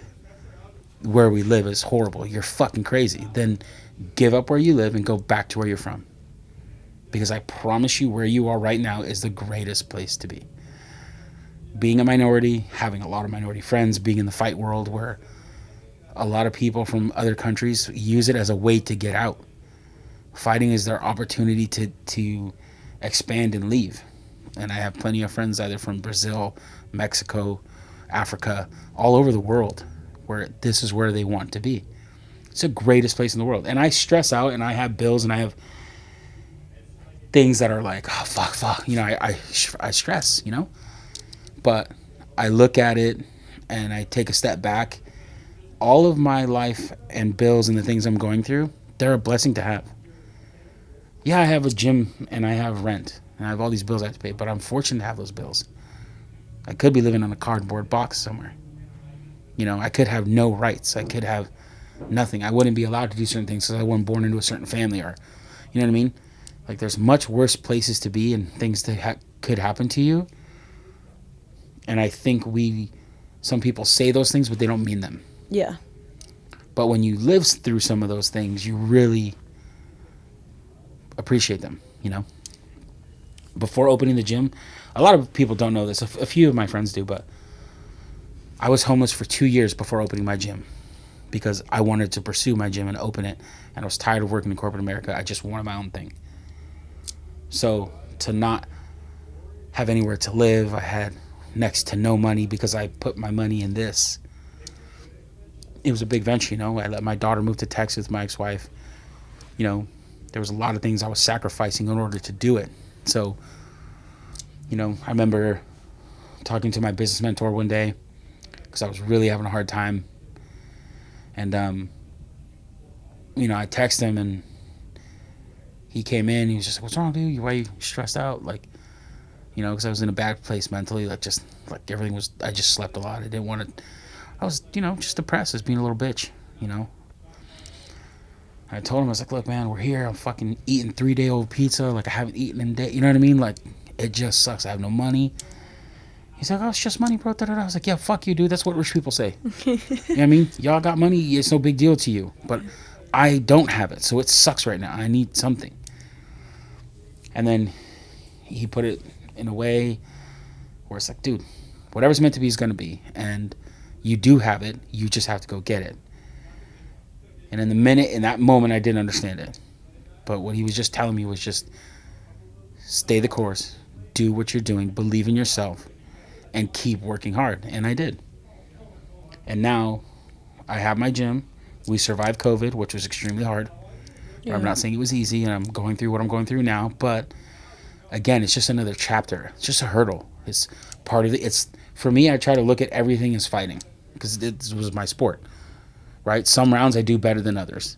where we live is horrible, you're fucking crazy, then give up where you live and go back to where you're from. Because I promise you where you are right now is the greatest place to be. Being a minority, having a lot of minority friends, being in the fight world where a lot of people from other countries use it as a way to get out. Fighting is their opportunity to expand and leave. And I have plenty of friends either from Brazil, Mexico, Africa, all over the world where this is where they want to be. It's the greatest place in the world. And I stress out and I have bills and I have things that are like, oh, fuck. You know, I stress, you know. But I look at it and I take a step back. All of my life and bills and the things I'm going through, they're a blessing to have. Yeah, I have a gym and I have rent and I have all these bills I have to pay, but I'm fortunate to have those bills. I could be living on a cardboard box somewhere. You know, I could have no rights. I could have nothing. I wouldn't be allowed to do certain things because I wasn't born into a certain family, or, you know what I mean? Like, there's much worse places to be and things that could happen to you. And I think some people say those things, but they don't mean them. Yeah. But when you live through some of those things, you really appreciate them, you know? Before opening the gym, a lot of people don't know this. A few of my friends do, but I was homeless for 2 years before opening my gym because I wanted to pursue my gym and open it. And I was tired of working in corporate America. I just wanted my own thing. So to not have anywhere to live, I had next to no money because I put my money in this. It was a big venture, you know. I let my daughter move to Texas with my ex-wife. You know, there was a lot of things I was sacrificing in order to do it. So, you know, I remember talking to my business mentor one day because I was really having a hard time. And, you know, I texted him and he came in. He was just like, what's wrong, dude? Why are you stressed out? Like, you know, because I was in a bad place mentally. Like everything was, I just slept a lot. I didn't want to, I was, you know, just depressed as being a little bitch, you know. I told him, I was like, look, man, we're here. I'm fucking eating 3-day-old pizza. Like, I haven't eaten in day. You know what I mean? Like, it just sucks. I have no money. He's like, oh, it's just money, bro. Da-da-da. I was like, yeah, fuck you, dude. That's what rich people say. You know what I mean? Y'all got money. It's no big deal to you. But I don't have it. So it sucks right now. I need something. And then he put it in a way where it's like, dude, whatever's meant to be is going to be. And you do have it. You just have to go get it. And in that moment, I didn't understand it. But what he was just telling me was just stay the course, do what you're doing, believe in yourself, and keep working hard. And I did. And now I have my gym. We survived COVID, which was extremely hard. Yeah. I'm not saying it was easy, and I'm going through what I'm going through now. But again, it's just another chapter. It's just a hurdle. It's part of it. It's for me. I try to look at everything as fighting because this was my sport, right? Some rounds I do better than others,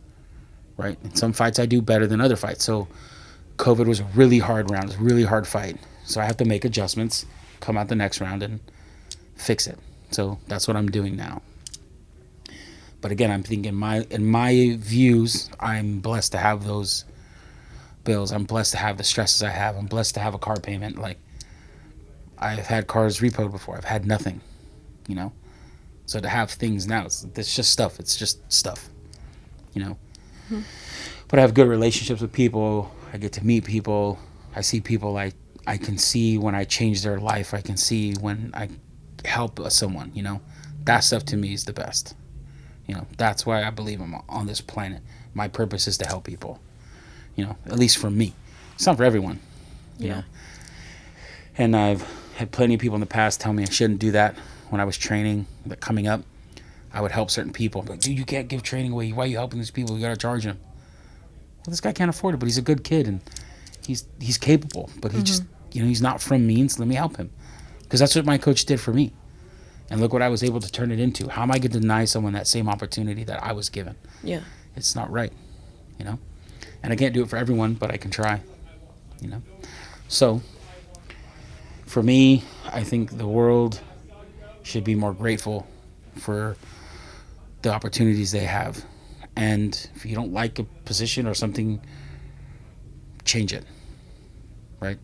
right? In some fights I do better than other fights. So COVID was a really hard round. It was a really hard fight. So I have to make adjustments, come out the next round, and fix it. So that's what I'm doing now. But again, I'm thinking in my views, I'm blessed to have those bills. I'm blessed to have the stresses I have. I'm blessed to have a car payment. Like, I've had cars repoed before. I've had nothing, you know. So to have things now, it's just stuff. It's just stuff, you know. Mm-hmm. But I have good relationships with people. I get to meet people. I see people I can see when I change their life. I can see when I help someone, you know. That stuff to me is the best. You know, that's why I believe I'm on this planet. My purpose is to help people, you know, at least for me. It's not for everyone, you know. And I've had plenty of people in the past tell me I shouldn't do that when I was training, but coming up, I would help certain people. But, dude, you can't give training away. Why are you helping these people? You got to charge them. Well, this guy can't afford it, but he's a good kid, and he's capable. But he just, you know, he's not from means. Let me help him. Because that's what my coach did for me. And look what I was able to turn it into. How am I going to deny someone that same opportunity that I was given? Yeah. It's not right, you know? And I can't do it for everyone, but I can try, you know? So, for me, I think the world should be more grateful for the opportunities they have. And if you don't like a position or something, change it, right?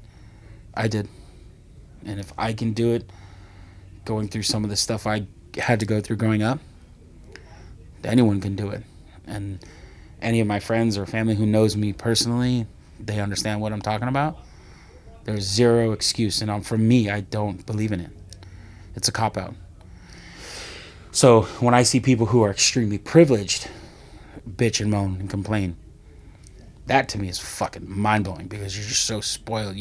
I did. And if I can do it, going through some of the stuff I had to go through growing up, anyone can do it. And any of my friends or family who knows me personally, they understand what I'm talking about. There's zero excuse. And for me, I don't believe in it. It's a cop-out. So when I see people who are extremely privileged bitch and moan and complain, that to me is fucking mind-blowing because you're just so spoiled.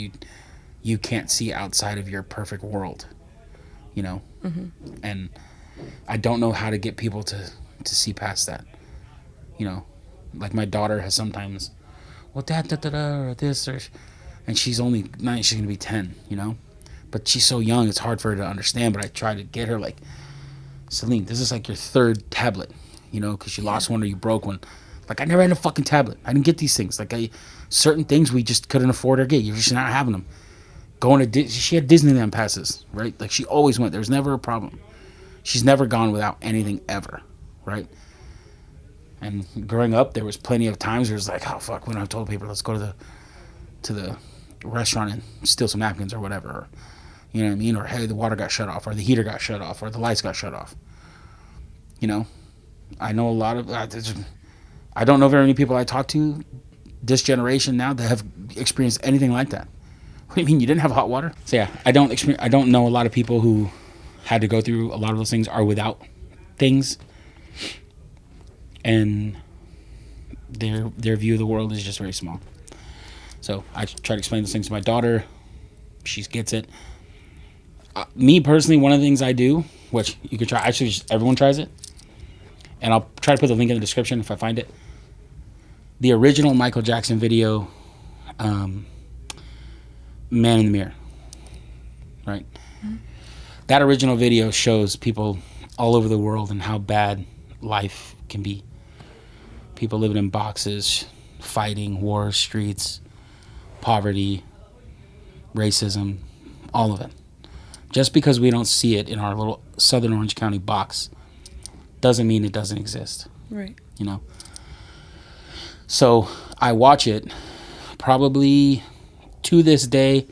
You can't see outside of your perfect world. You know, and I don't know how to get people to see past that. You know, like my daughter has sometimes, well, dad, or this, and she's only 9, she's gonna be 10. You know, but she's so young, it's hard for her to understand. But I try to get her like, Celine, this is like your 3rd tablet. You know, because you lost one or you broke one. Like I never had a fucking tablet. I didn't get these things. Like certain things we just couldn't afford or get. You're just not having them. She had Disneyland passes, right? Like she always went. There was never a problem. She's never gone without anything ever, right? And growing up, there was plenty of times where it was like, oh fuck, when I told people let's go to the restaurant and steal some napkins or whatever, or, you know what I mean? Or hey, the water got shut off, or the heater got shut off, or the lights got shut off. You know, I know a lot of. I don't know very many people I talk to this generation now that have experienced anything like that. What do you mean you didn't have hot water? So yeah, I don't know a lot of people who had to go through a lot of those things are without things, and their view of the world is just very small. So I try to explain those things to my daughter. She gets it. Me personally, one of the things I do, which you could try, actually everyone tries it, and I'll try to put the link in the description if I find it. The original Michael Jackson video, Man in the Mirror, right? Mm-hmm. That original video shows people all over the world and how bad life can be. People living in boxes, fighting, wars, streets, poverty, racism, all of it. Just because we don't see it in our little Southern Orange County box doesn't mean it doesn't exist. Right. You know? So I watch it probably to this day,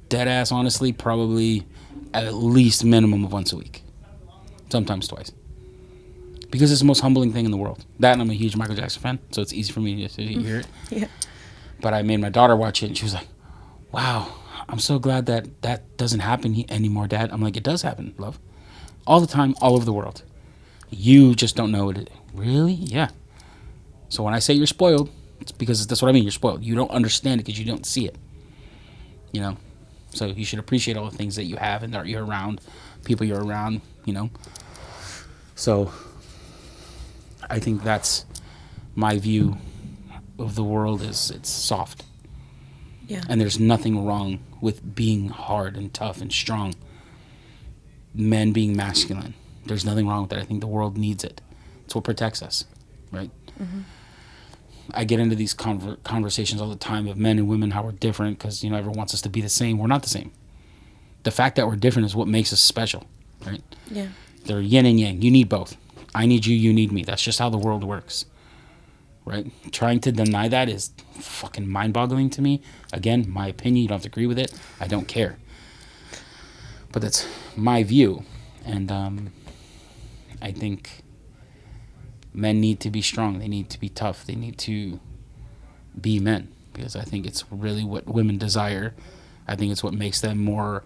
dead ass honestly, probably at least minimum of once a week. Sometimes twice. Because it's the most humbling thing in the world. That, and I'm a huge Michael Jackson fan, so it's easy for me to hear it. Yeah. But I made my daughter watch it, and she was like, wow, I'm so glad that doesn't happen anymore, Dad. I'm like, it does happen, love. All the time, all over the world. You just don't know it. Really? Yeah. So when I say you're spoiled, it's because that's what I mean. You're spoiled. You don't understand it because you don't see it. you know. So you should appreciate all the things that you have and that you're around, people you're around, you know. So I think that's my view of the world, is it's soft. Yeah. And there's nothing wrong with being hard and tough and strong. Men being masculine. There's nothing wrong with that. I think the world needs it. It's what protects us, right? Mm-hmm. I get into these conversations all the time of men and women, how we're different, because, you know, everyone wants us to be the same. We're not the same. The fact that we're different is what makes us special, right? Yeah. They're yin and yang. You need both. I need you, you need me. That's just how the world works, right? Trying to deny that is fucking mind-boggling to me. Again, my opinion. You don't have to agree with it. I don't care. But that's my view. And I think men need to be strong. They need to be tough. They need to be men, because I think it's really what women desire. I think it's what makes them more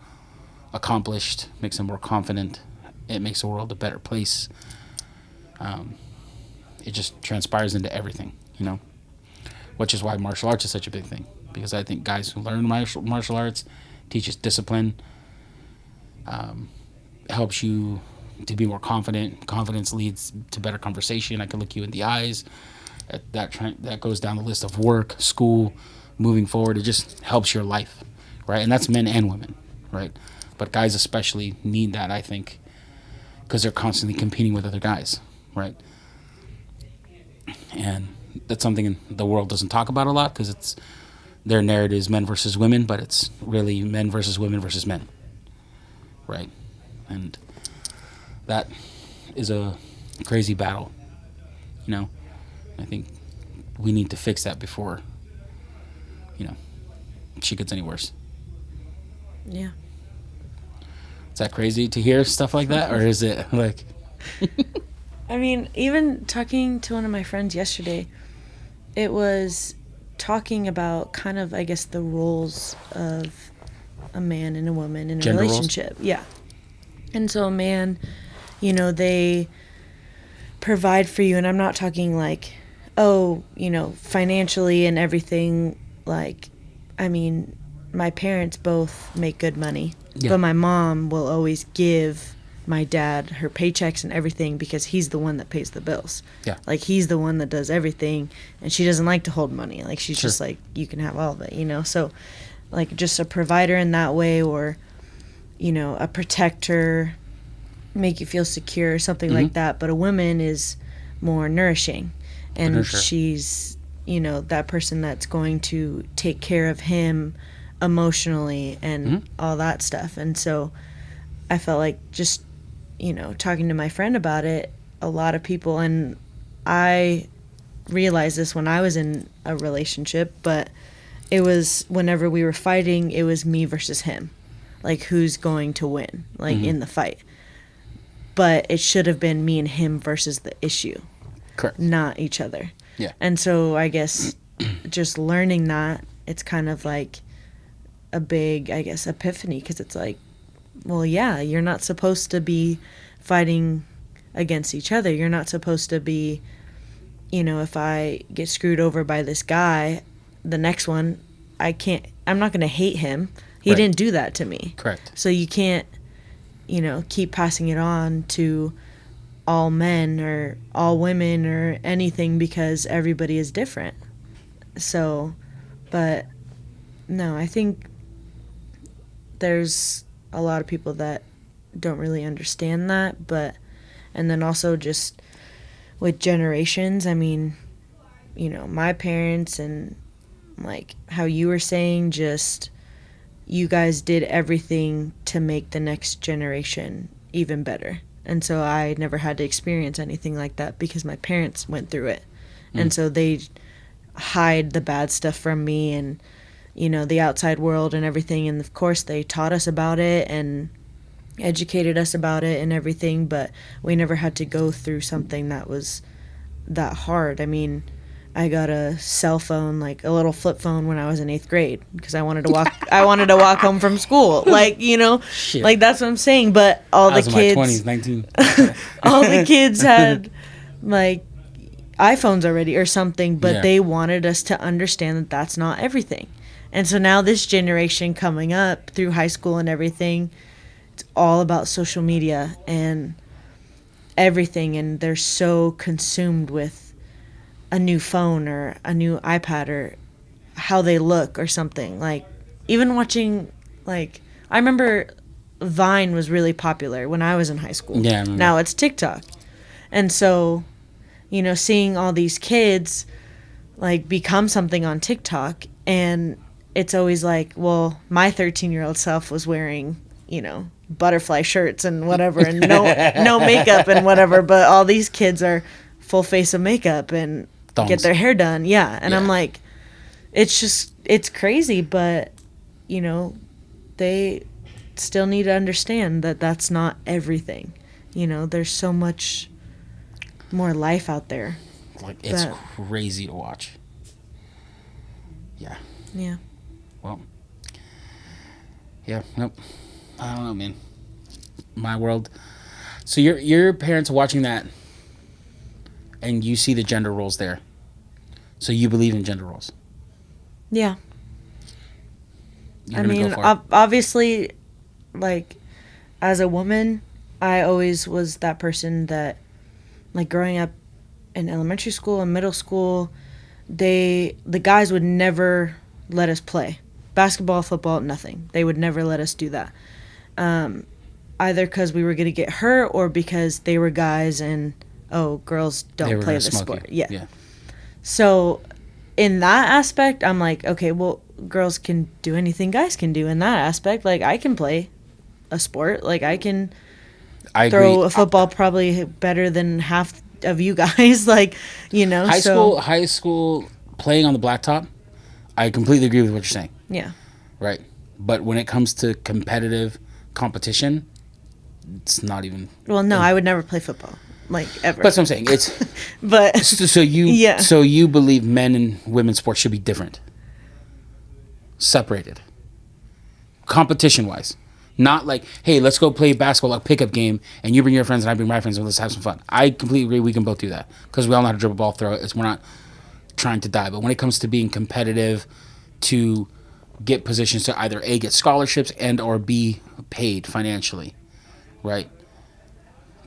accomplished, makes them more confident. It makes the world a better place. It just transpires into everything, you know, which is why martial arts is such a big thing, because I think guys who learn martial arts teaches discipline, helps you to be more confident. Confidence leads to better conversation. I can look you in the eyes. That goes down the list of work, school, moving forward. It just helps your life, right? And that's men and women, right? But guys especially need that, I think, because they're constantly competing with other guys, right? And that's something the world doesn't talk about a lot, because it's their narrative is men versus women, but it's really men versus women versus men, right? And that is a crazy battle, you know. I think we need to fix that before, you know, shit gets any worse. Yeah. Is that crazy to hear stuff like that, or is it like... I mean, even talking to one of my friends yesterday, it was talking about kind of, I guess, the roles of a man and a woman in a Gender relationship. Roles? Yeah. And so a man, you know, they provide for you, and I'm not talking like, oh, you know, financially and everything. Like, I mean, my parents both make good money, but my mom will always give my dad her paychecks and everything, because he's the one that pays the bills. Yeah. Like, he's the one that does everything, and she doesn't like to hold money. Like, she's just like, you can have all of it, you know? So, like, just a provider in that way, or, you know, a protector, make you feel secure, something like that. But a woman is more nourishing, and she's, you know, that person that's going to take care of him emotionally and all that stuff. And so I felt like, just, you know, talking to my friend about it, a lot of people, and I realized this when I was in a relationship, but it was whenever we were fighting, it was me versus him. Like, who's going to win, like, in the fight. But it should have been me and him versus the issue. Correct. Not each other. Yeah. And so I guess just learning that, it's kind of like a big, I guess, epiphany, because it's like, well, yeah, you're not supposed to be fighting against each other. You're not supposed to be, you know, if I get screwed over by this guy, the next one, I'm not going to hate him. He didn't do that to me. Correct. So you can't, you know, keep passing it on to all men or all women or anything, because everybody is different. So, but no, I think there's a lot of people that don't really understand that. But, and then also just with generations, I mean, you know, my parents, and like how you were saying, just, you guys did everything to make the next generation even better. And so I never had to experience anything like that, because my parents went through it. And so they hide the bad stuff from me, and, you know, the outside world and everything. And of course they taught us about it and educated us about it and everything, but we never had to go through something that was that hard. I mean, I got a cell phone, like a little flip phone, when I was in 8th grade, because I wanted to walk home from school. Like, you know, like, that's what I'm saying. But all the kids, my 20s, 19. all the kids had like iPhones already or something, but they wanted us to understand that that's not everything. And so now this generation coming up through high school and everything, it's all about social media and everything, and they're so consumed with a new phone or a new iPad or how they look or something. Like, even watching, like, I remember Vine was really popular when I was in high school. Yeah. Now it's TikTok. And so, you know, seeing all these kids, like, become something on TikTok, and it's always like, well, my 13-year-old self was wearing, you know, butterfly shirts and whatever, and no makeup and whatever, but all these kids are full face of makeup and Thongs. get their hair done. Yeah. And Yeah. I'm like, it's crazy, but, you know, they still need to understand that that's not everything. You know, there's so much more life out there. Like, it's crazy to watch. Yeah. Yeah. Well, yeah, nope. I don't know, man. My world. So your parents are watching that, and you see the gender roles there. So you believe in gender roles. Yeah. You're I gonna mean, go for it. obviously, like, as a woman, I always was that person that, like, growing up in elementary school and middle school, the guys would never let us play basketball, football, nothing. They would never let us do that, either because we were going to get hurt or because they were guys and, oh, girls don't play this sport. Yeah. So in that aspect, I'm like, okay, well, girls can do anything guys can do in that aspect. Like, I can play a sport. Like, I can throw a football probably better than half of you guys. Like, you know. High school playing on the blacktop, I completely agree with what you're saying. Yeah. Right. But when it comes to competitive competition, it's not even. Well, no, I would never play football, like, ever. That's what I'm saying. It's but so you yeah. So you believe men and women's sports should be different, separated, competition wise. Not like, hey, let's go play basketball, like pickup game, and you bring your friends and I bring my friends, and let's have some fun. I completely agree. We can both do that because we all know how to dribble ball, throw it. We're not trying to die. But when it comes to being competitive, to get positions to either A, get scholarships and or B, paid financially, right?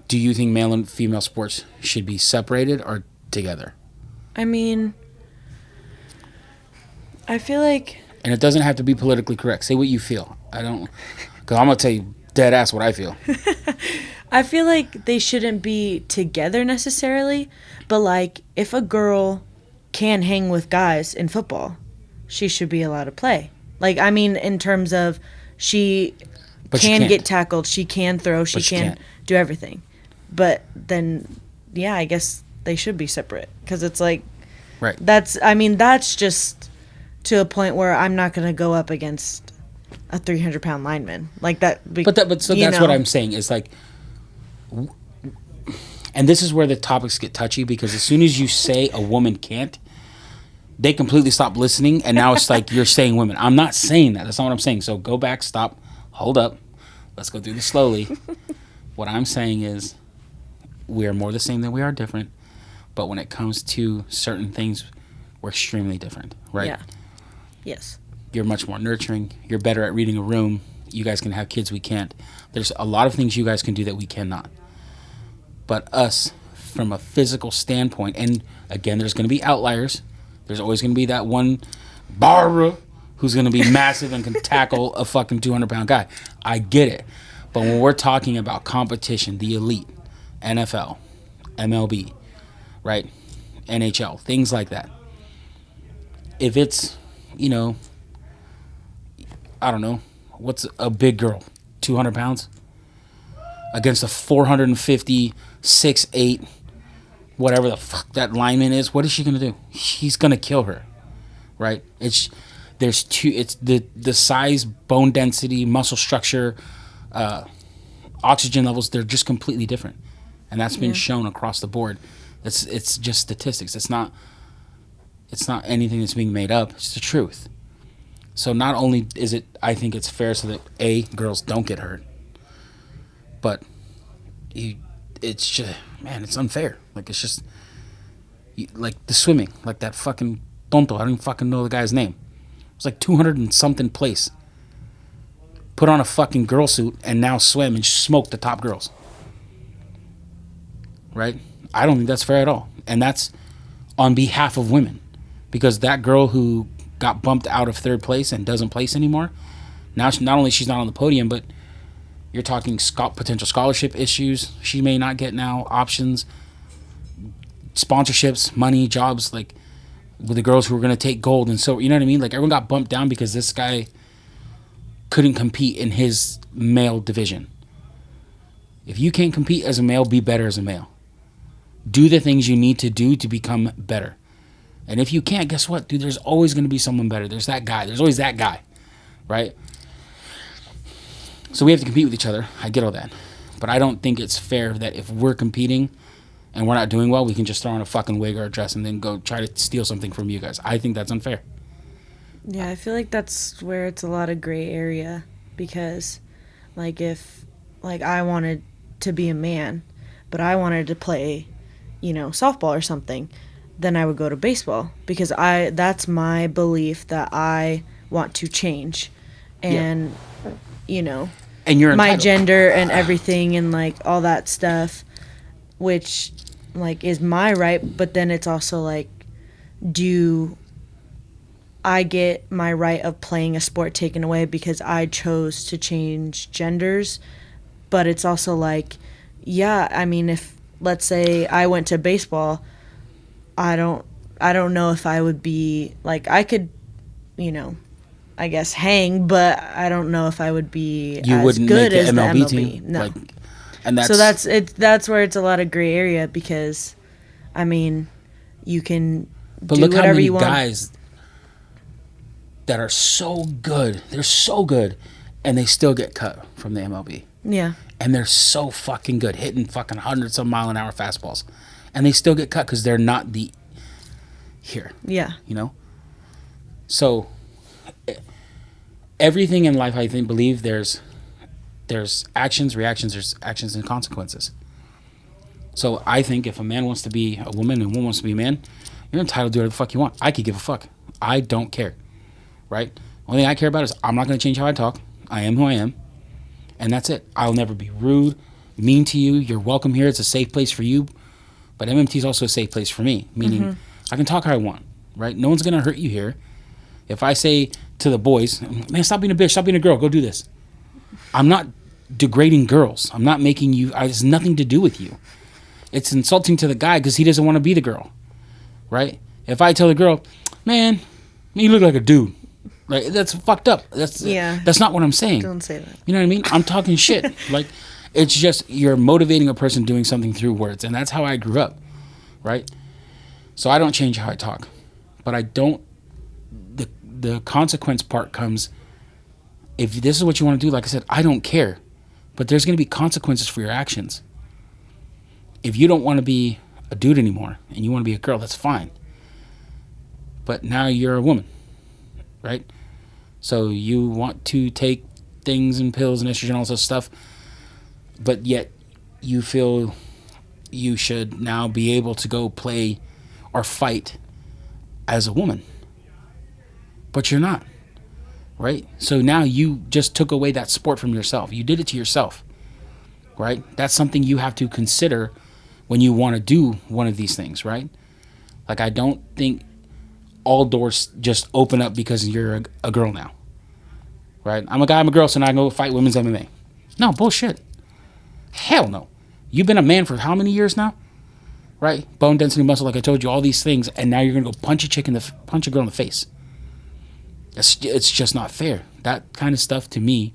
Do you think male and female sports should be separated or together? I mean, I feel like... And it doesn't have to be politically correct. Say what you feel. I don't... Because I'm going to tell you dead ass what I feel. I feel like they shouldn't be together necessarily, but, like, if a girl can hang with guys in football, she should be allowed to play. Like, I mean, in terms of she can get tackled, she can throw, she can do everything. But then, yeah, I guess they should be separate. Because it's like... Right. That's just to a point where I'm not going to go up against a 300-pound lineman like that. But that's what I'm saying is, like, and this is where the topics get touchy, because as soon as you say a woman can't, they completely stop listening, and now it's like you're saying women. I'm not saying that. That's not what I'm saying. So go back, stop, hold up. Let's go through this slowly. What I'm saying is we are more the same than we are different, but when it comes to certain things, we're extremely different, right? Yeah. Yes. You're much more nurturing. You're better at reading a room. You guys can have kids. We can't. There's a lot of things you guys can do that we cannot. But us, from a physical standpoint, and again, there's going to be outliers. There's always going to be that one Ybarra who's going to be massive and can tackle a fucking 200-pound guy. I get it. But when we're talking about competition, the elite, NFL, MLB, right, NHL, things like that, if it's, you know, I don't know, what's a big girl, 200 pounds, against a 450, 6'8", whatever the fuck that lineman is, what is she going to do? He's going to kill her, right? It's the size, bone density, muscle structure, oxygen levels, they're just completely different. And that's been shown across the board. It's just statistics. It's not anything that's being made up. It's the truth. So not only is it, I think it's fair so that A, girls don't get hurt, but it's just, man, it's unfair. Like, it's just, like the swimming, like that fucking tonto, I don't even fucking know the guy's name, was like 200 and something place. Put on a fucking girl suit and now swim and smoke the top girls. Right? I don't think that's fair at all. And that's on behalf of women. Because that girl who got bumped out of third place and doesn't place anymore, now not only she's not on the podium, but you're talking potential scholarship issues she may not get now, options, sponsorships, money, jobs, like with the girls who were going to take gold and so, you know what I mean? Like everyone got bumped down because this guy couldn't compete in his male division. If you can't compete as a male, be better as a male. Do the things you need to do to become better. And if you can't, guess what, dude? There's always going to be someone better. There's that guy. There's always that guy, right? So we have to compete with each other. I get all that. But I don't think it's fair that if we're competing and we're not doing well, we can just throw on a fucking wig or a dress and then go try to steal something from you guys. I think that's unfair. Yeah, I feel like that's where it's a lot of gray area because, like, if, like, I wanted to be a man, but I wanted to play, softball or something, then I would go to baseball because that's my belief that I want to change. And, and you're my gender and everything and, like, all that stuff, which, like, is my right, but then it's also, like, do I get my right of playing a sport taken away because I chose to change genders? But it's also, like, yeah, I mean, if, let's say I went to baseball, I don't know if I would be, like, I could, I guess hang, but I don't know if I would be as good as the MLB team. No. Like, and that's where it's a lot of gray area because, I mean, you can do whatever you want. But look how many guys that are so good, they're so good, and they still get cut from the MLB. Yeah. And they're so fucking good, hitting fucking hundreds of mile-an-hour fastballs. And they still get cut because they're not here. Yeah. So everything in life, I believe there's actions, reactions, there's actions and consequences. So I think if a man wants to be a woman and a woman wants to be a man, you're entitled to do whatever the fuck you want. I could give a fuck. I don't care. Right? Only thing I care about is I'm not going to change how I talk. I am who I am. And that's it. I'll never be rude, mean to you. You're welcome here. It's a safe place for you. But MMT is also a safe place for me, meaning I can talk how I want, right? No one's going to hurt you here. If I say to the boys, man, stop being a bitch, stop being a girl, go do this. I'm not degrading girls. I'm not making you, it has nothing to do with you. It's insulting to the guy because he doesn't want to be the girl, right? If I tell the girl, man, you look like a dude. Like, that's fucked up. That's not what I'm saying. Don't say that. You know what I mean? I'm talking shit. Like, it's just you're motivating a person doing something through words, and that's how I grew up, right? So I don't change how I talk, but I don't. The consequence part comes if this is what you want to do. Like I said, I don't care, but there's going to be consequences for your actions. If you don't want to be a dude anymore and you want to be a girl, that's fine. But now you're a woman, right? So you want to take things and pills and estrogen and all this stuff, but yet you feel you should now be able to go play or fight as a woman. But you're not, right? So now you just took away that sport from yourself. You did it to yourself, right? That's something you have to consider when you want to do one of these things, right? Like, I don't think all doors just open up because you're a girl now, right? I'm a guy, I'm a girl, so now I go fight women's MMA. No, bullshit. Hell no. You've been a man for how many years now? Right? Bone density, muscle, like I told you, all these things, and now you're gonna go punch a girl in the face. It's just not fair. That kind of stuff to me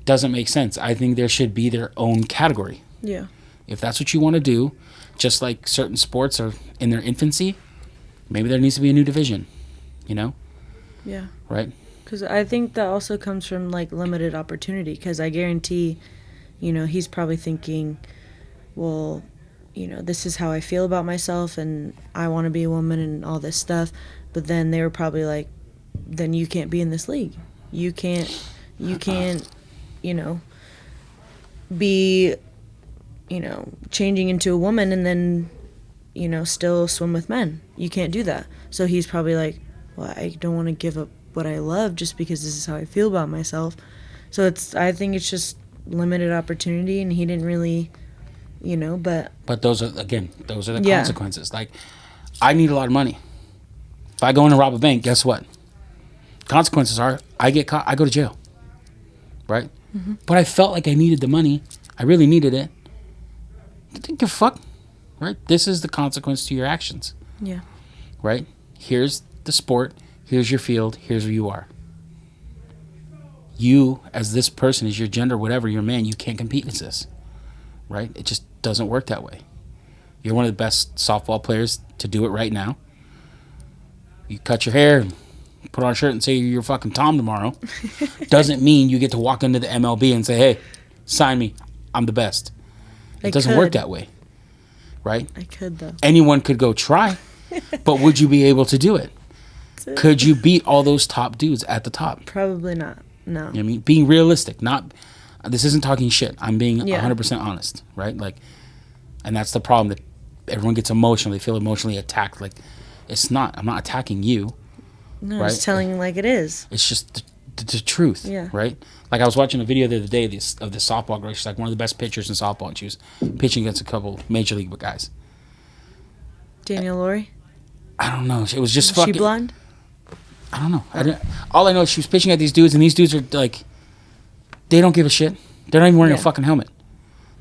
doesn't make sense. I think there should be their own category. Yeah. If that's what you want to do, just like certain sports are in their infancy, maybe there needs to be a new division. Yeah. Right? Because I think that also comes from, like, limited opportunity. Because I guarantee, he's probably thinking, well, this is how I feel about myself and I want to be a woman and all this stuff. But then they were probably like, then you can't be in this league. You can't, be, changing into a woman and then, still swim with men. You can't do that. So he's probably like, well, I don't want to give up what I love just because this is how I feel about myself. So I think it's just limited opportunity, and he didn't really, but those are the consequences. Like, I need a lot of money. If I go in and rob a bank, guess what? Consequences are I get caught, I go to jail. Right? Mm-hmm. But I felt like I needed the money. I really needed it. I didn't give a fuck. Right? This is the consequence to your actions. Yeah. Right? Here's the sport. Here's your field. Here's where you are. You, as this person, as your gender, whatever, you're a man, you can't compete with this. Right? It just doesn't work that way. You're one of the best softball players to do it right now. You cut your hair, put on a shirt and say you're fucking Tom tomorrow. Doesn't mean you get to walk into the MLB and say, hey, sign me. I'm the best. It doesn't work that way. Right? I could, though. Anyone could go try, but would you be able to do it? Could you beat all those top dudes at the top? Probably not. No. You know what I mean? Being realistic, this isn't talking shit. I'm being 100% honest, right? Like, and that's the problem, that everyone gets emotional. They feel emotionally attacked. Like, it's not. I'm not attacking you. No, right? It's telling you like it is. It's just the truth, yeah. Right? Like, I was watching a video the other day of this softball girl. She's like one of the best pitchers in softball, and she was pitching against a couple major league guys. Daniel Laurie? I don't know. It was just fucking... she blonde? I don't know. All I know is she was pitching at these dudes, and these dudes are like, they don't give a shit. They're not even wearing a fucking helmet.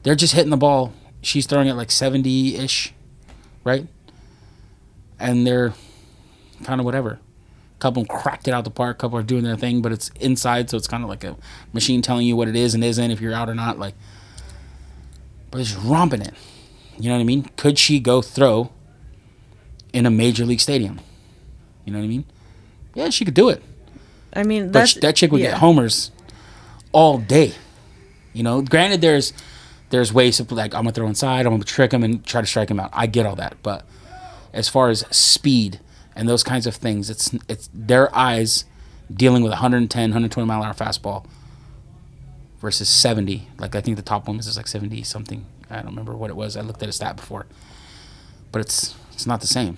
They're just hitting the ball. She's throwing it like 70-ish, right? And they're kind of whatever. A couple cracked it out the park. A couple are doing their thing, but it's inside, so it's kind of like a machine telling you what it is and isn't, if you're out or not. Like, but it's just romping it. You know what I mean? Could she go throw in a major league stadium? You know what I mean? Yeah, she could do it. I mean, that chick would get homers all day. You know, granted, there's ways of, like, I'm gonna throw inside, I'm gonna trick him and try to strike him out. I get all that, but as far as speed and those kinds of things, it's their eyes dealing with 110, 120 mile an hour fastball versus 70. Like, I think the top one was like 70 something. I don't remember what it was. I looked at a stat before, but it's not the same.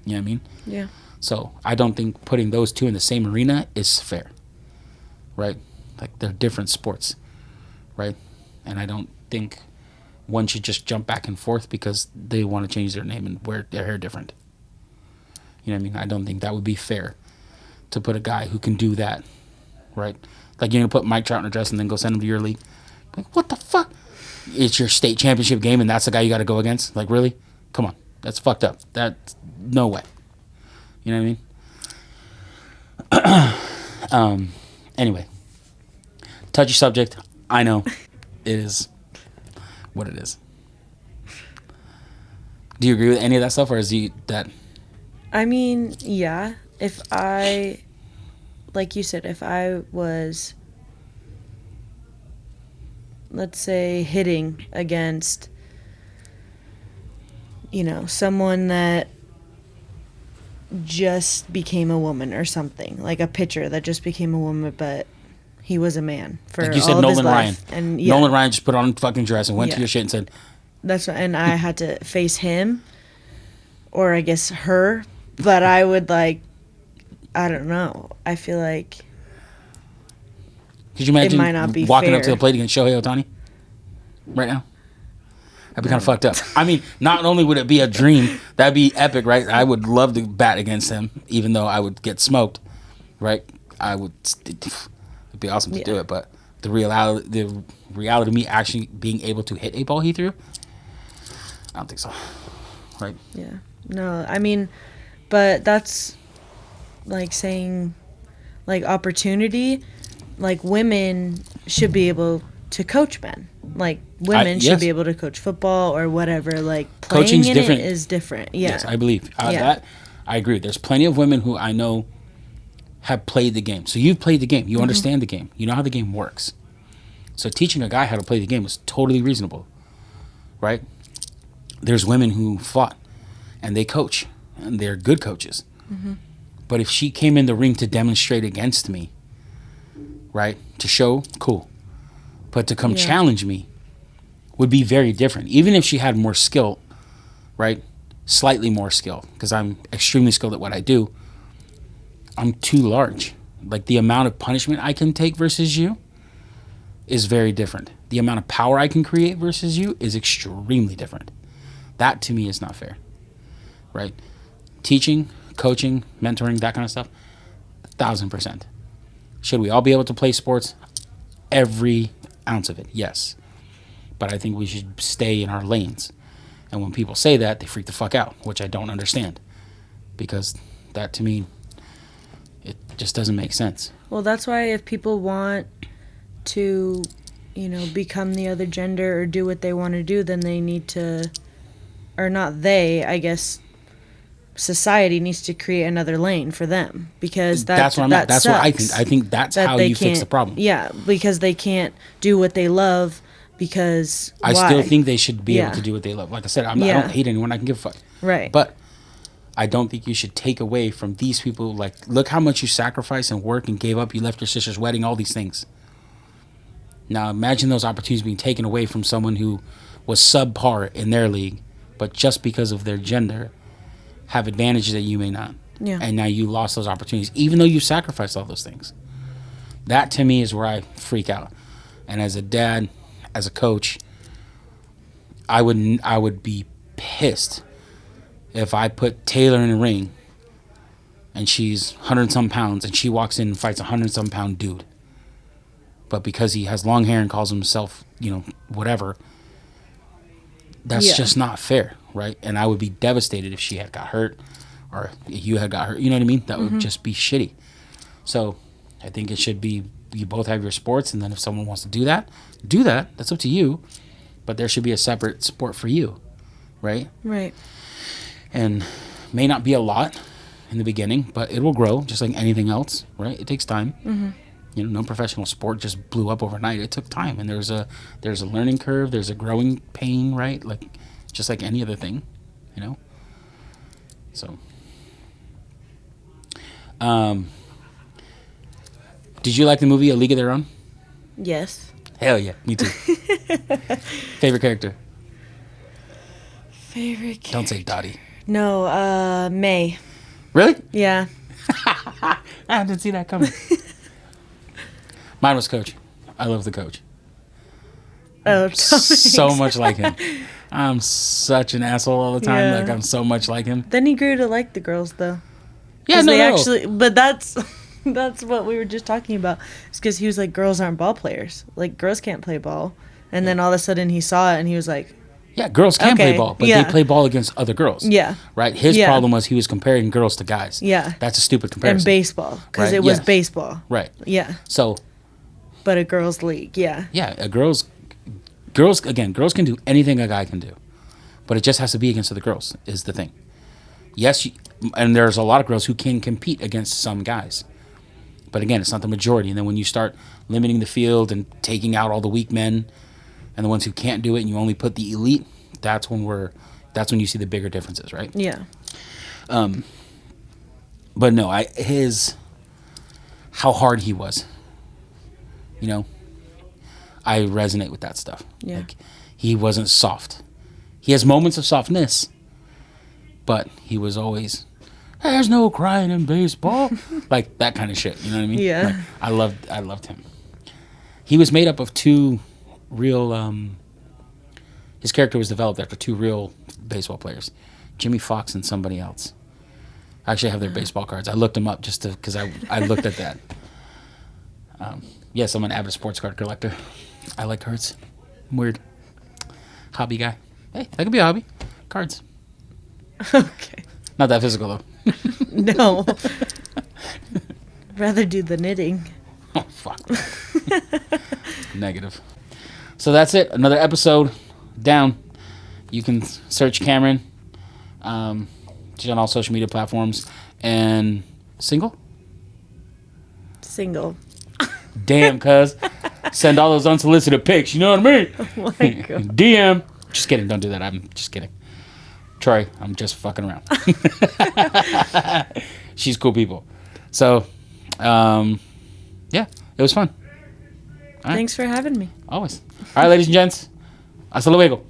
You know what I mean? Yeah. So I don't think putting those two in the same arena is fair, right? Like, they're different sports, right? And I don't think one should just jump back and forth because they want to change their name and wear their hair different. You know what I mean? I don't think that would be fair to put a guy who can do that, right? Like, you're going to put Mike Trout in a dress and then go send him to your league. Like, what the fuck? It's your state championship game and that's the guy you got to go against? Like, really? Come on. That's fucked up. That's no way. You know what I mean? Anyway, touchy subject. I know it is what it is. Do you agree with any of that stuff, or is that? I mean, yeah. Like you said, if I was, let's say, hitting against, someone that just became a woman or something, like a pitcher that just became a woman, but he was a man for like you said, all Nolan of his life. Ryan. And Nolan Ryan just put on a fucking dress and went to your shit and said, "That's what," and I had to face him, or I guess her, but I would I don't know. I feel like could you imagine it might not be walking fair. up to the plate against Shohei Ohtani right now? That'd be kind of fucked up. I mean, not only would it be a dream, that'd be epic, right? I would love to bat against him, even though I would get smoked, right? It'd be awesome to do it, but the reality of me actually being able to hit a ball he threw, I don't think so, right? Yeah. No, I mean, but that's like saying, like, opportunity, like, women should be able to coach men. Like, women should be able to coach football or whatever. Like, playing coaching's in different. It is different. Yeah. Yes, I believe. That I agree. There's plenty of women who I know have played the game. So you've played the game. You understand the game. You know how the game works. So teaching a guy how to play the game is totally reasonable, right? There's women who fought and they coach and they're good coaches. Mm-hmm. But if she came in the ring to demonstrate against me, right, to show, cool. But to come challenge me would be very different. Even if she had more skill, right, slightly more skill, because I'm extremely skilled at what I do, I'm too large. Like, the amount of punishment I can take versus you is very different. The amount of power I can create versus you is extremely different. That, to me, is not fair. Right? Teaching, coaching, mentoring, that kind of stuff, 1,000%. Should we all be able to play sports? Every ounce of it, yes. But I think we should stay in our lanes. And when people say that, they freak the fuck out, which I don't understand. Because that, to me, it just doesn't make sense. Well, that's why if people want to, become the other gender or do what they want to do, then they need to, or not they, I guess, society needs to create another lane for them, because that's what I'm at. That's what I think. I think that's how you fix the problem. Yeah, because they can't do what they love. Because I still think they should be able to do what they love. Like I said, I don't hate anyone. I can give a fuck. Right. But I don't think you should take away from these people. Like, look how much you sacrificed and work and gave up. You left your sister's wedding, all these things. Now imagine those opportunities being taken away from someone who was subpar in their league, but just because of their gender, have advantages that you may not. Yeah. And now you lost those opportunities, even though you sacrificed all those things. That, to me, is where I freak out. And as a dad, as a coach, I would be pissed if I put Taylor in a ring and she's 100-some pounds and she walks in and fights a 100-some pound dude. But because he has long hair and calls himself, whatever, that's just not fair, right? And I would be devastated if she had got hurt or you had got hurt. You know what I mean? That would just be shitty. So I think it should be, you both have your sports, and then if someone wants to do that. That's up to you. But there should be a separate sport for you, right? Right. And may not be a lot in the beginning, but it will grow just like anything else, right? It takes time. Mm-hmm. No professional sport just blew up overnight. It took time, and there's a learning curve. There's a growing pain, right? Like just like any other thing, So, did you like the movie A League of Their Own? Yes. Hell yeah, me too. Favorite character? Don't say Dottie. No, May. Really? Yeah. I didn't see that coming. Mine was Coach. I love the Coach. Oh, so much like him. I'm such an asshole all the time. Yeah. Like, I'm so much like him. Then he grew to like the girls, though. Yeah, no. Actually, but that's what we were just talking about. It's because he was like, girls aren't ball players. Like, girls can't play ball. And then all of a sudden he saw it and he was like, yeah, girls can play ball, but they play ball against other girls. Yeah. Right? His problem was he was comparing girls to guys. Yeah. That's a stupid comparison. And baseball, because it was baseball. Right. Yeah. So. But a girls' league, yeah. Yeah, girls can do anything a guy can do. But it just has to be against other girls, is the thing. Yes, and there's a lot of girls who can compete against some guys. But again, it's not the majority. And then when you start limiting the field and taking out all the weak men and the ones who can't do it, and you only put the elite, that's when you see the bigger differences, right? Yeah. But no, how hard he was. I resonate with that stuff. Yeah. Like, he wasn't soft. He has moments of softness, but he was always, there's no crying in baseball. Like that kind of shit. You know what I mean? Yeah. Like, I loved him. He was made up of two real, his character was developed after two real baseball players, Jimmy Fox and somebody else. I actually have their baseball cards. I looked them up just because I looked at that. Yes, I'm an avid sports card collector. I like cards. I'm weird. Hobby guy. Hey, that could be a hobby. Cards. Okay. Not that physical, though. No. Rather do the knitting. Oh, fuck. Negative. So that's it. Another episode down. You can search Camryn. She's on all social media platforms. And single? Single. Damn, cuz. Send all those unsolicited pics. You know what I mean? Oh my God. DM. Just kidding. Don't do that. I'm just kidding. Troy, I'm just fucking around. She's cool people. So, yeah, it was fun. Thanks for having me. Always. All right, ladies and gents. Hasta luego.